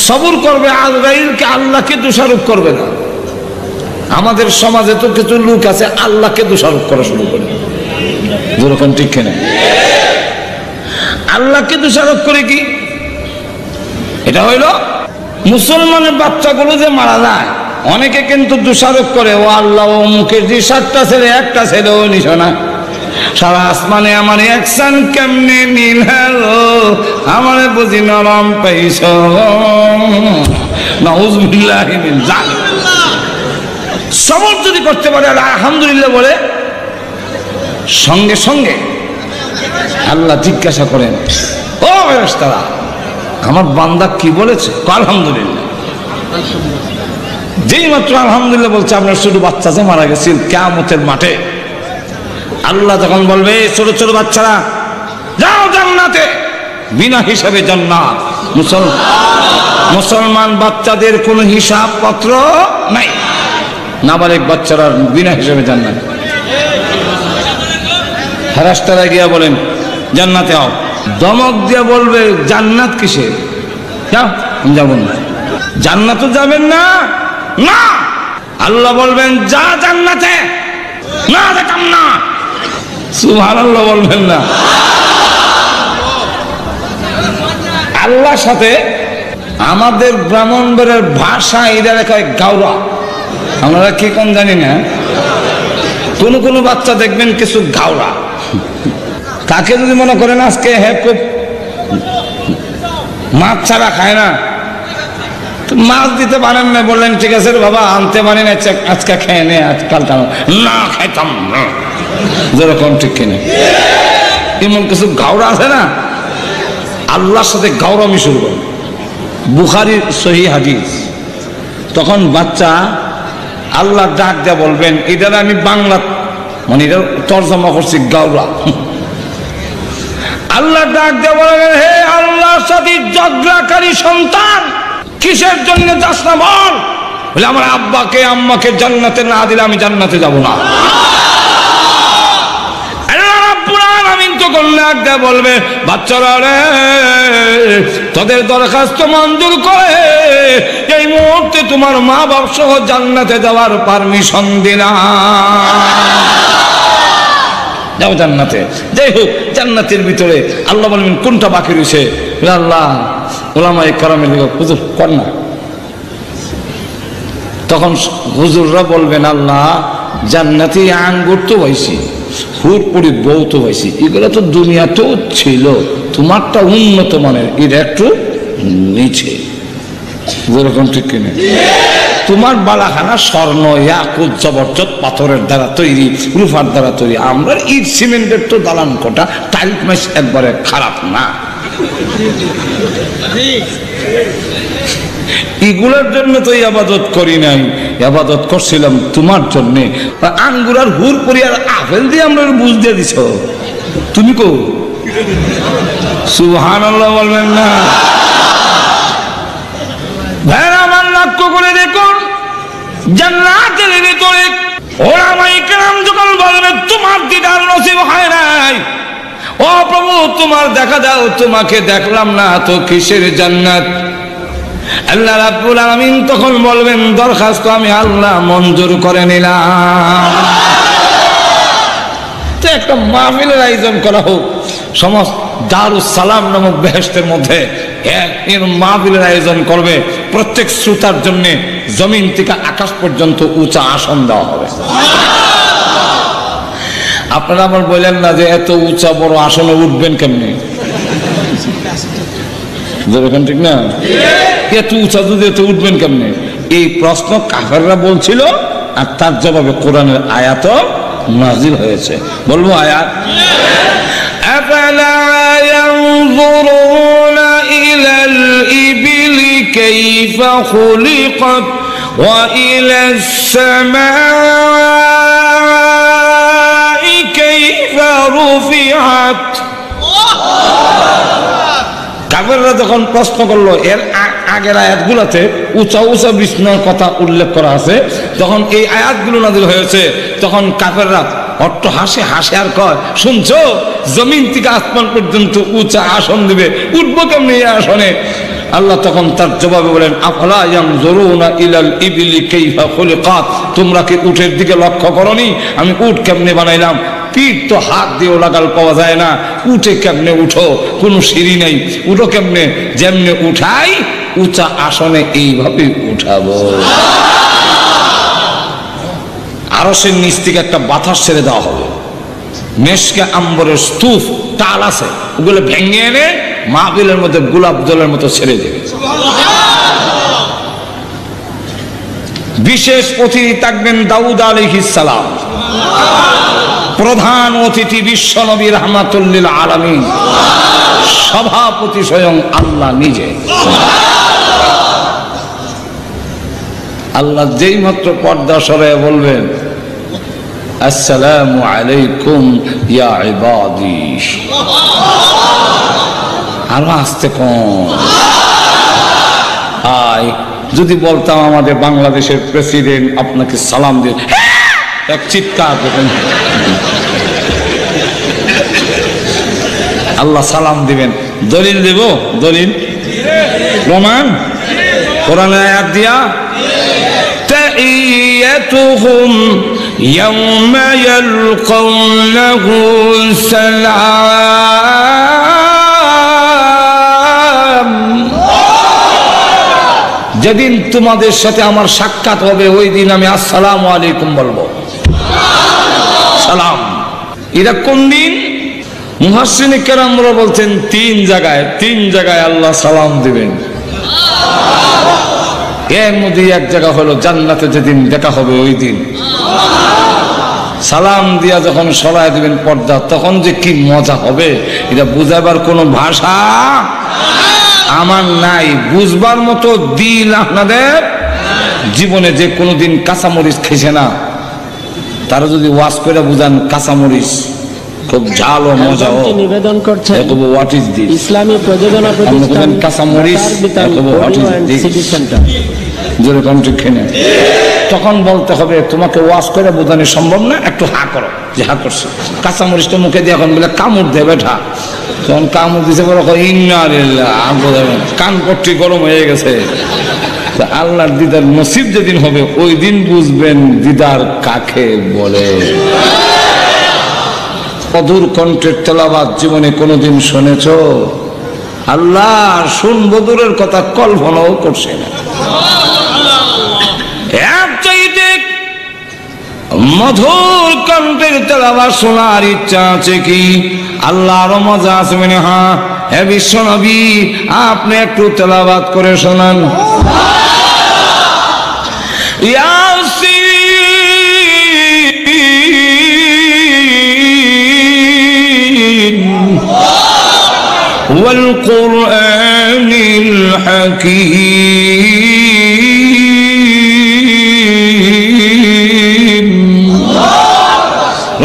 সবুর করবে, আজরাইলকে, আল্লাহকে দোষারোপ করবে না। আমাদের সমাজে তো কিছু লোক আছে আল্লাহকে দোষারোপ করা শুরু করে, যেরকম ঠিক কিনা? আল্লাহকে দোষারোপ করে কি? এটা হইল মুসলমানের বাচ্চাগুলো যে মারা যায়, অনেকে কিন্তু দোষারোপ করে, ও আল্লাহ, ও মুখের যে 7টা ছেলে, একটা ছেলেও নিছ না, সারা আসমানে আমার একসান কেমনে নীল হলো, আমারে বুঝি নরম পাইছ। নাউযুবিল্লাহি মিন যালিক। সবর যদি করতে পারে, আলহামদুলিল্লাহ বলে, সঙ্গে সঙ্গে আল্লাহ জিজ্ঞাসা করেন, ও ফেরেশতারা, আমার বান্দা কি বলেছে? আলহামদুলিল্লাহ। যেই মাত্র আলহামদুলিল্লাহ বলছে, আপনার ছোট বাচ্চা যে মারা গেছিল কিয়ামতের মাঠে, আল্লাহ তখন বলবে, ছোট ছোট বাচ্চারা যাও জান্নাতে, বিনা হিসাবে জান্নাত। মুসলমান বাচ্চাদের কোনো হিসাব পত্র নাই, নাবালিগ বাচ্চারা বিনা হিসাবে জান্নাত। ফেরেশতারা গিয়া বলেন, জান্নাতে আও। দমক দিয়া বলবে, জান্নাত কিসে? যাও, যাব না। জান্নাতও যাবেন না? না। আল্লাহ বলবেন, যা জান্নাতে, না যেতাম না। সুবহানাল্লাহ বলবেন না। আল্লাহর সাথে আমাদের ব্রাহ্মণবাড়ির ভাষা এদের কয় গাওরা, আমরা কি কোন জানি না। কোন কোন বাচ্চা দেখবেন কিছু গাওরা, তাকে যদি মনে করেন আজকে হ্যাঁ খুব মাছ ছাড়া খায় না, মাছ দিতে পারেন না, বললেন ঠিক আছে বাবা, আনতে পারেন, আজকে খেয়ে নে, আজকাল না খাইতাম না, যেরকম ঠিক কিনে। এমন কিছু গাওরা আছে না, আল্লাহর সাথে গাওরামি শুরু করে। বুখারীর সহিহ হাদিস। তখন বাচ্চা আল্লাহ ডাক দেয়া বলবেন, এটা আমি বাংলা মানে এটা তর্জমা করছি গাওরা। আল্লাহ ডাক দেয়া বলবেন, হে আল্লাহর সাথে ঝগড়াকারী সন্তান, কিসের জন্য যাস না বল? বলে, আমার আব্বাকে আম্মাকে জান্নাতে না দিলে আমি জান্নাতে যাব না। বলবে, বাচ্চারা রে, তোদের দরখাস্ত মঞ্জুর করে এই মুহূর্তে তোমার মা বাপ সহ জান্নাতে যাওয়ার পারমিশন দিলাম, যাও জান্নাতে। যাই হোক, জান্নাতের ভিতরে আল্লাহ বলবেন, কোনটা বাকি রয়েছে? আল্লাহ, ওলামায়ে কেরামের হুজুর কর না। তখন হুজুররা বলবেন, আল্লাহ, জান্নাতি আঙ্গুর তো পাইছি, হুট পুরি বউ তো পাইছি, এগুলো তো দুনিয়াতেও ছিল, তোমারটা উন্নত মানের, এটা একটু নিচে, যেরকম ঠিক কিনে। তোমার বালাখানা স্বর্ণ, ইয়াকুত, জবরদস্ত পাথরের দ্বারা তৈরি, রূপার দ্বারা তৈরি, আমরা ইট সিমেন্টের তো দালান কোটা, টাইলস মাইস একবারে খারাপ না। এগুলোর জন্য তো ইবাদত করি নাই, ইবাদত করছিলাম তোমার জন্য। আঙ্গুর আর হুর পরি আর আপেল দিয়ে আমরা বুঝ দিয়ে দিছ, তুমি কো? সুবহানাল্লাহ বলবেন না। ভাইরা আমার, লক্ষ্য করে দেখুন, জান্নাতের ভিতরে ওলামায়ে কেরাম যখন বলবে তোমার দিদার নসিব হয় নাই, ও প্রভু তোমার দেখা দাও, তোমাকে দেখলাম না তো কিসের জান্নাত? আল্লাহ রাব্বুল আলামিন তখন বলবেন, দরখাস্ত আমি আল্লাহ মঞ্জুর করে নিলাম। তো একটা মাহফিলের আয়োজন করা হোক, সমস্ত দারুস সালাম নামক বেহেশতের মধ্যে এক মাহফিলের আয়োজন করবে, প্রত্যেক শ্রোতার জন্য জমিন থেকে আকাশ পর্যন্ত উঁচা আসন দেওয়া হবে। আপনারা আমার বললেন না যে এত উঁচা বড় আসনে উঠবেন কেমনি? ঠিক না? এত উঁচা যদি এত উঠবেন কেমনে? এই প্রশ্ন কাফেররা বলছিল, আর তার জবাবে কোরআনের আয়াত নাজিল হয়েছে। বলবো আয়াত, আফালা ইয়ানজুরুনা ইলাল ইবিলি কাইফা খুলিকাত ওয়া ইলাস সামাই কাইফা রুফিআত। কাফেররা যখন প্রশ্ন করলো, এর আগের আয়াতগুলোতে উঁচা উঁচা বিছানার কথা উল্লেখ করা আছে, তখন এই আয়াতগুলো নাযিল হয়েছে, তখন কাফেররা অট্ট হাসে আর কয়, শুনছো, জমিন থেকে আসমান পর্যন্ত উঁচা আসন দিবে, উঠবো কেমনি এই আসনে? আল্লাহ তখন তার জবাবে বলেন, আফালা ইয়ানজুরুনা ইলাল ইবিলি কাইফা খুলিকাত। তোমরা কি উটের দিকে লক্ষ্য করনি আমি উট কেমনে বানাইলাম? পিঠ তো হাত দিয়েও লাগাল পাওয়া যায় না, উঠে কেমনে উঠো, কোনো সিঁড়ি নেই, উঠো কেমনে? যেমনে উঠাই উঁচা আসনে এইভাবে উঠাবো। আরশের নিচ থেকে একটা বাতাস ছেড়ে দেওয়া হবে, মেশকে আম্বরের স্তূপ টাল আছে, ওগুলো ভেঙে এনে মাহফিলের মধ্যে গোলাপ জলের মতো ছেড়ে দেবে। বিশেষ অতিথি থাকবেন দাউদ আলাইহিস সালাম, প্রধান অতিথি বিশ্ব নবী রাহমাতুল লিল আলামিন, সভাপতি স্বয়ং আল্লাহ নিজে। আল্লাহ যেই মাত্র পর্দা সরায় বলবেন, আসসালামু আলাইকুম ইয়া ইবাদি, আরো আসতে কম আয়। যদি বলতাম আমাদের বাংলাদেশের প্রেসিডেন্ট আপনাকে সালাম দিয়ে এক চিৎকার দেবেন, আল্লাহ সালাম দিবেন। দলিল দেব, দলিল প্রমাণ কোরআনের আয়াত দিয়া, তাহিয়াতুহুম ইয়াওমা ইয়ালকাউনাহু সালাম। যেদিন তোমাদের সাথে আমার সাক্ষাৎ হবে ওই দিন আমি আসসালামু আলাইকুম বলবো, সালাম। এটা কোন দিন? মুহাসসিনে কেরামরা বলছেন তিন জায়গায় আল্লাহ সালাম দিবেন। এর মধ্যে এক জায়গা হলো জান্নাতে, যেদিন দেখা হবে ওই দিন সালাম দিয়া যখন সরায় দিবেন পর্দা, তখন যে কি মজা হবে এটা বুঝাবার কোনো ভাষা আমার নাই, বুঝবার মতো দিল আপনাদের জীবনে যে কোনোদিন কাঁচামরিচ খেয়েছে না, তারা যদি ওয়াজ করে বুঝান কাঁচামরিচ খুব ঝাল ও মজা নিবেদন করছেন, হোয়াট ইজ দিস? ইসলামী প্রযোজনা প্রতিষ্ঠান কাঁচামরিচ, হোয়াট ইজ দিস? যেরকম ঠিক খেয়ে তখন বলতে হবে, তোমাকে ওয়াজ করে বোঝানো সম্ভব না, একটু হা করো, যে হা করছো। কাঁচামরিচটা মুখে দিয়ে এখন বলে কামড় দেবে ঠা, তখন কামড় দিতে বলো কানপট্টি গরম হয়ে গেছে। আল্লাহর দিদার নসিব যেদিন হবে ওই দিন বুঝবেন দিদার কাকে বলে। মধুর কণ্ঠের তেলাওয়াত জীবনে কোনোদিন শুনেছ? আল্লাহ শুনবো দূরের কথা, কল্পনাও করছে না। মধুর কণ্ঠের তেলাওয়াত শোনার ইচ্ছা আছে কি? আল্লাহর মজা আছে মানে? হ্যাঁ। হে বিশ্ব নবী, আপনি একটু তেলাওয়াত করে শোনান। ইয়াসিন ওয়াল কুরআনিল হাকীম।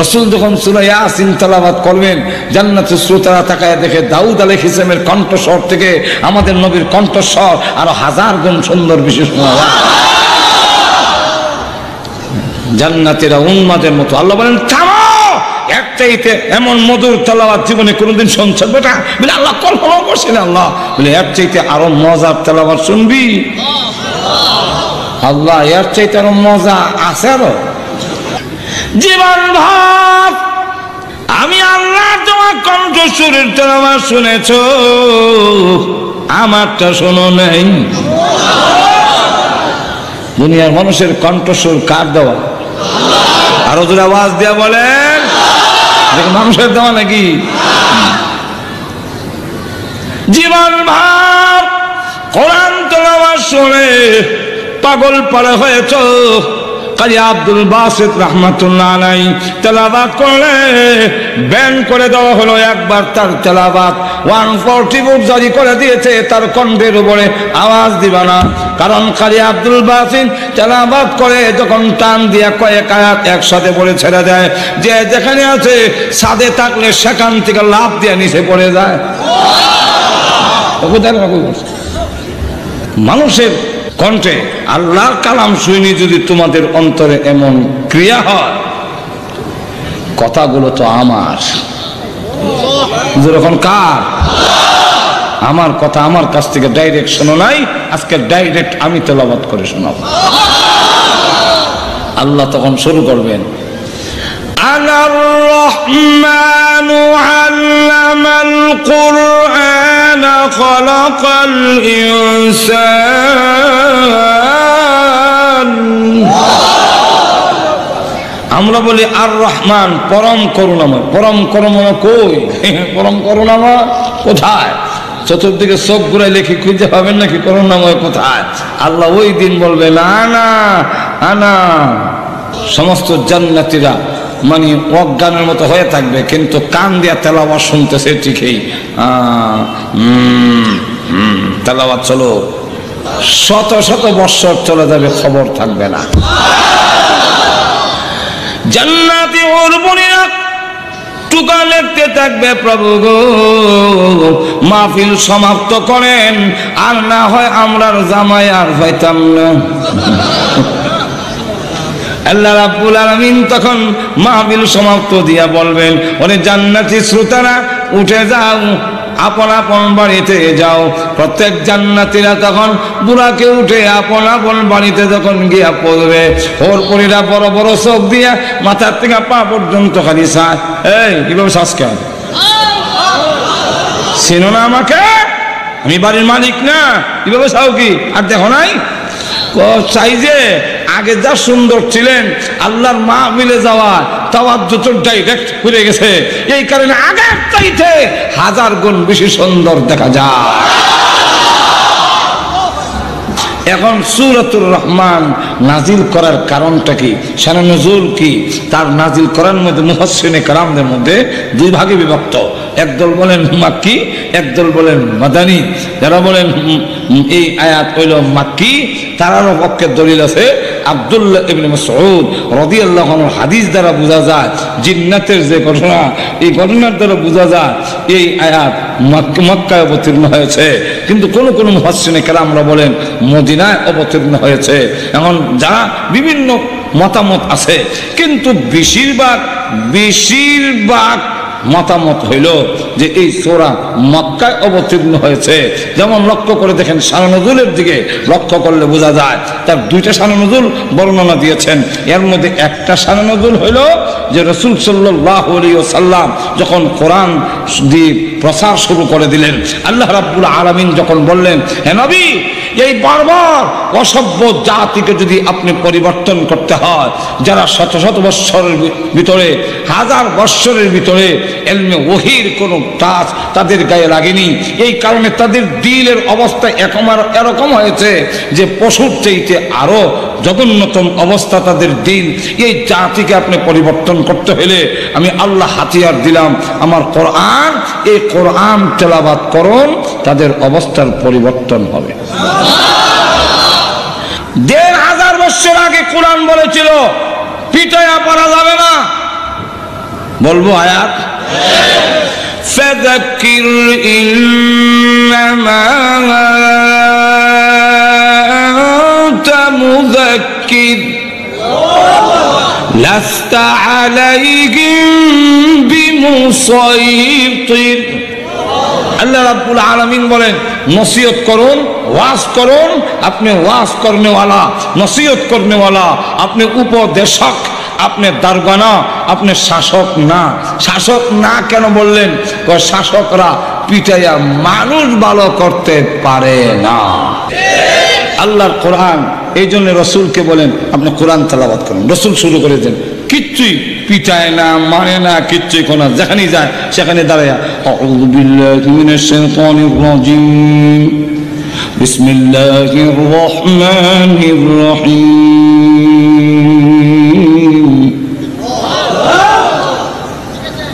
রাসূল যখন সূরা ইয়াসিন তেলাওয়াত করবেন, জান্নাতের শ্রোতারা তাকায় দেখে দাউদ আলাইহিস সালামের কণ্ঠস্বর থেকে আমাদের নবীর কণ্ঠস্বর আরো হাজার গুণ সুন্দর, বিশেষ জান্নাতীরা উন্মাদের মতো। আল্লাহ বলেন থামো, এর চাইতে এমন মধুর তেলাওয়াত জীবনে কোনোদিন শুনছ বেটা? বলে আল্লাহ কল্পনা করছেন। আল্লাহ বলে এর চাইতে আরো মজার তেলাওয়াত শুনবি? আল্লাহ এর চাইতে আরো মজা আছে? আরো জীবন ভাব আমি আল্লাহ তোমার কণ্ঠস্বরের তেলাওয়াত শুনেছ, আমারটা শোনো নাই। দুনিয়ার মানুষের কণ্ঠস্বর কার দেওয়া? আরো জোরে আওয়াজ দিয়া বলেন, মানুষের দেওয়া নাকি? জীবন ভাব কোরআন তেলাওয়াত শুনে পাগল পাড়া হয়েছ। কাজী আব্দুল বাসিত রাহমাতুল্লাহ আলাইহি তেলাওয়াত করলে ব্যান করে দেওয়া হলো একবার তার তেলাওয়াত 140 বুক জারি করে দিয়েছে তার কণ্ঠের উপরে আওয়াজ দিবা না। কারণ কাজী আব্দুল বাসিত তেলাওয়াত করে যখন টান দিয়া কয়েক আয়াত একসাথে পড়ে ছেড়ে দেয়, যে যেখানে আছে সাদে থাকলে সেখান থেকে লাফ দিয়ে নিচে পড়ে যায়। মানুষের কণ্ঠে আল্লাহর কালাম শুনি যদি তোমাদের অন্তরে এমন ক্রিয়া হয়, কথাগুলো তো আমার, যখন কার? আমার কথা আমার কাছ থেকে ডাইরেক্ট শোনো নাই, আজকে ডাইরেক্ট আমি তেলাওয়াত করে শোনাবো। আল্লাহ তখন শুরু করবেন, আনার রহমানু আল্লামাল কুরআন খালাকাল ইনসান। আমরা বলি আর রহমান পরম করুণাময়। পরম করুণাময় কই? পরম করুণাময় কোথায়? চতুর্দিকে চোখ ঘুরাই লেখি খুঁজে পাবেন নাকি করুণাময় কোথায়? আল্লাহ ওই দিন বলবে না না আনা। সমস্ত জান্নাতীরা মানে অজ্ঞানের মতো হয়ে থাকবে, কিন্তু কান দিয়া তেলাওয়াত শুনতেছে ঠিকই। তেলাওয়াত চলো, শত শত বৎসর চলে যাবে, খবর থাকবে না। জান্নাতি উরবুনিরা টুকা লিখতে থাকবে, প্রভু গো মাহফিল সমাপ্ত করেন, আর না হয় আমরার জামাই আর পাইতাম না। আল্লাহ রাব্বুল আলামিন তখন মাহফিল সমাপ্ত দিয়া বলবেন, ওরে জান্নাতি শ্রোতারা উঠে যাও, আপন আপন বাড়িতে যাও। প্রত্যেক জান্নাতীরা তখন বুড়াকে উঠে আপন আপন বাড়িতে যখন গিয়া পড়বে, ওর পরিরা বড় বড় চোখ দিয়া মাথার থেকে পা পর্যন্ত খালি চায়। এই কিভাবে শ্বাসকে চিনো না আমাকে? আমি বাড়ির মালিক না? কিভাবে চাও কি? আর দেখো নাই চাই যে আগে যা সুন্দর ছিলেন, আল্লাহর মাহফিলে যাওয়া তাওয়াজ্জুহ তো ডাইরেক্ট ঘুরে গেছে। এই কারণে আগের চাইতে 1000 গুণ বেশি সুন্দর দেখা যায়। এখন সূরাতুর রহমান নাজিল করার কারণটা কি, শানে নুজুল কি, তার নাজিল করার মধ্যে মুফাসসিরিনে কেরামদের মধ্যে দুই ভাগে বিভক্ত। একদল বলেন মাক্কি, একদল বলেন মাদানী। যারা বলেন এই আয়াত হইল মাক্কি, তারারও পক্ষে দলিল আছে আব্দুল্লাহ ইবনে মাসউদ রাদিয়াল্লাহু আনহু হাদিস দ্বারা বোঝা যায় জিন্নাতের যে ঘটনা, এই ঘটনার দ্বারা বোঝা যায় এই আয়াত মক্কায় অবতীর্ণ হয়েছে। কিন্তু কোন কোন মুফাসসিরিনে কেরামরা বলেন মদিনায় অবতীর্ণ হয়েছে। এখন যারা বিভিন্ন মতামত আছে, কিন্তু বেশিরভাগ মতামত হইল যে এই সূরা মক্কায় অবতীর্ণ হয়েছে। যেমন লক্ষ্য করে দেখেন শানে নুজুলের দিকে লক্ষ্য করলে বোঝা যায় তার দুইটা শানে নুজুল বর্ণনা দিয়েছেন। এর মধ্যে একটা শানে নুজুল হইল যে রাসূল সাল্লাল্লাহু আলাইহি ওয়াসাল্লাম যখন কোরআন দিয়ে প্রচার শুরু করে দিলেন, আল্লাহ রাব্বুল আলামিন যখন বললেন, হে নবী, এই বারবার অসভ্য জাতিকে যদি আপনি পরিবর্তন করতে হয়, যারা শত শত বৎসরের ভিতরে 1000 বৎসরের ভিতরে ইলমে ওহীর কোনো টাচ তাদের গায়ে লাগেনি, এই কারণে তাদের দিলের অবস্থা এরকম হয়েছে যে পশুর চাইতে আরো জঘন্যতম অবস্থা তাদের দিল। এই জাতিকে আপনি পরিবর্তন করতে হলে আমি আল্লাহ হাতিয়ার দিলাম আমার কোরআন। এই কোরআন তেলাওয়াত করুন, তাদের অবস্থার পরিবর্তন হবে। 1500 বছর আগে কোরআন বলেছিল পিটায়া পারা যাবে না। বলবো আয়াত, ফাযাক্কির ইন্নামা আনতা মুযাক্কির লাস্তা আলাইহিম মুসাইতির। আল্লাহ রাব্বুল আলামিন বলেন নসিহত করুন, ওয়াজ করুন, আপনি ওয়াজ করনেওয়ালা, নসিহত করনেওয়ালা, আপনি উপদেশক, আপনি দারগানা, আপনি শাসক না। শাসক না কেন বললেন? শাসকরা পিটাইয়া মানুষ ভালো করতে পারে না। আল্লাহর কোরআন, এই জন্য রসুলকে বলেন আপনি কোরআন তেলাওয়াত করেন। রসুল শুরু করে দেন, কিচ্ছুই পিটায় না, মানে না, কিচ্ছুই কোনো, যেখানেই যায় সেখানে দাঁড়ায়া আউযু বিল্লাহি মিনাশ শাইতানির রাজিম বিসমিল্লাহির রহমানির রহিম।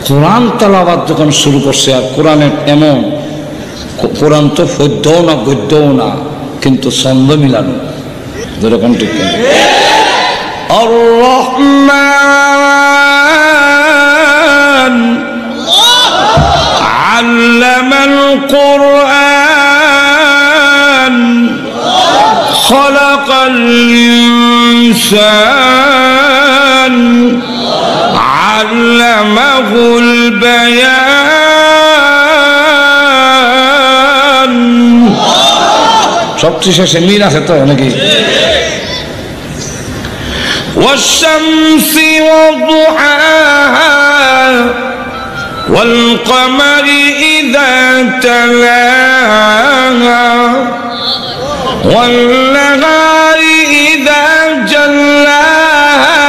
কোরআন তেলাওয়াত যখন শুরু করছে, আর কোরআনের এমন, কোরআন তো পদ্যও না গদ্যও না, কিন্তু ছন্দ মিলানো, যেরকম ঠিক আর রহমান আল্লামাল কুরআন খালাকাল ইনসান আল্লামাহুল বায়ান। সবচেয়ে শেষে মিল আছে তো নাকি? والشمس وضحاها والقمر إذا تلاها والنهار إذا جلاها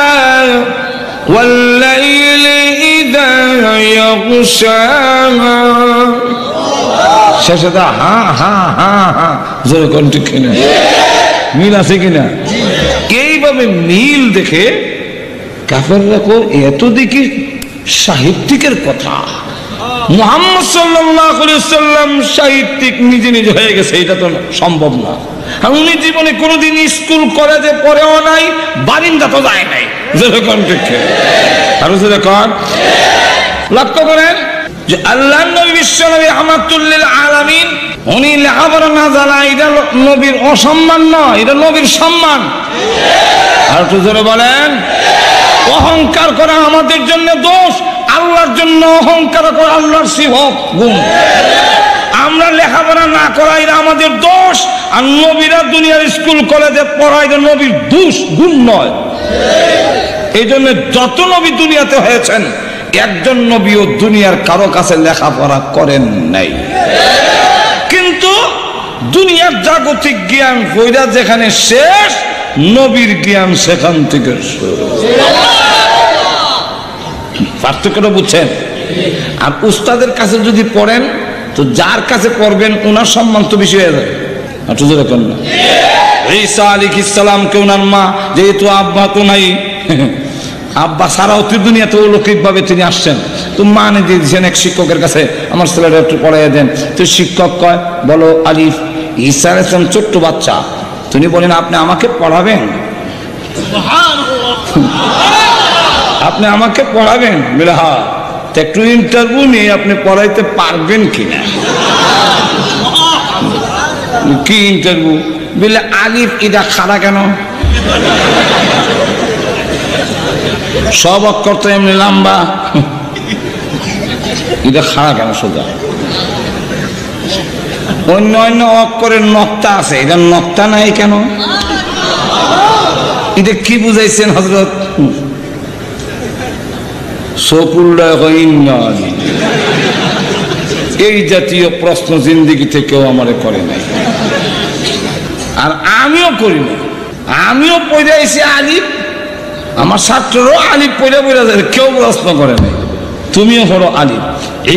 والليل إذا يغشاها। শেষে দা হা হা হা হা, জোরে কোন ঠিক কিনা? মিল আছে কিনা? এইভাবে মিল দেখে কাফেররা কো এত দেখি সাহিত্যিকের কথা। মুহাম্মদ সাল্লাল্লাহু আলাইহি ওয়াসাল্লাম সাহিত্যিক নিজে নিজে হয়ে গেছে, এটা তো সম্ভব না। আর উনি জীবনে কোনোদিন স্কুল কলেজে পড়েও নাই, বারিন্দা তো যায় নাই। যেরকম ঠিক আরো যেরকম লক্ষ্য করেন যে আল্লাহর নবী বিশ্বনবী রাহমাতুল লিল আলামিন, উনি লেখাপড়া না জানা এটা নবীর অসম্মান নয়, এটা নবীর সম্মান। আর একটু জোরে বলেন। অহংকার করা আমাদের জন্য দোষ, আল্লাহর জন্য অহংকার করা আল্লাহর সিফত গুণ। আমরা লেখাপড়া না করা এটা আমাদের দোষ, আর নবীরা দুনিয়ার স্কুল কলেজে পড়া এটা নবীর দোষ, গুণ নয়। এই জন্য যত নবী দুনিয়াতে হয়েছেন, একজন নবীও দুনিয়ার কারো কাছে লেখাপড়া করেন নাই। কিন্তু দুনিয়ার জাগতিক জ্ঞান কইরা যেখানে শেষ, নবীর জ্ঞান সেখান থেকে শুরু। পার্থক্যটা বুঝছেন? আর উস্তাদের কাছে যদি পড়েন, তো যার কাছে পড়বেন ওনার সম্মান তো বেশি হয়ে যাবে। ঈসা আলাইহিস সালামকে ওনার মা, যেহেতু আব্বা তো নাই, আব্বা সারাও দুনিয়াতে অলৌকিক ভাবে তিনি আসছেন, তো মা নিয়ে দিয়ে দিয়েছেন এক শিক্ষকের কাছে, আমার ছেলেটা একটু পড়াইয়া দেন। তো শিক্ষক কয়, বলো আলিফ। ঈসা আলাইহিস সালাম ছোট্ট বাচ্চা, তিনি বলেন আপনি আমাকে পড়াবেন? আপনি আমাকে পড়াবেন? বলে হ্যাঁ। একটু ইন্টারভিউ নিয়ে আপনি পড়াইতে পারবেন কিনা? কি ইন্টারভিউ? বলে আলিফ এটা খাড়া কেন? সব অক্ষর তো এমনি লম্বা, এটা খাড়া কেন সোজা? অন্য অন্য অক্ষরের নক্তা আছে, এটা নক্তা নাই কেন? এটা কি বুঝাইছেন হযরত? এই জাতীয় প্রশ্ন জিন্দেগিতে কেউ আমারে করে নাই, আর আমিও করি না। আমিও পড়াইছি আলিফ, আমার ছাত্ররাও আলিফ পড়ে পড়ে যায়, কেউ প্রশ্ন করে নাই। তুমিও পড়ো আলিফ।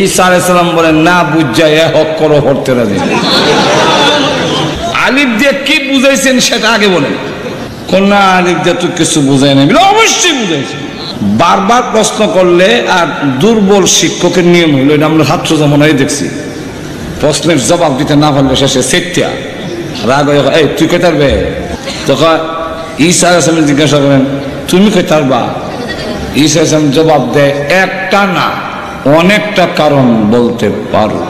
ঈসা আলাইহিস সালাম বলেন না বুঝা এক অক্ষর পড়তে রাজি। আলিফ দিয়ে কি বুঝাইছেন সেটা আগে বলেন। কোন না আলিফ দিয়ে তো কিছু বুঝাই নাই। অবশ্যই বুঝাইছে। বারবার প্রশ্ন করলে, আর দুর্বল শিক্ষকের নিয়ম হইলো, এটা আমরা ছাত্র জমানায় দেখছি, প্রশ্নের জবাব দিতে না পারলে শেষে সেটিয়া রাগ হয়ে, এই তুই কে তারবে? তখন ঈসা আলাইহিস সালাম জিজ্ঞাসা করেন তুমি কে তারবা? ঈসা আলাইহিস সালাম জবাব দেয়, একটা না অনেকটা কারণ বলতে পারো।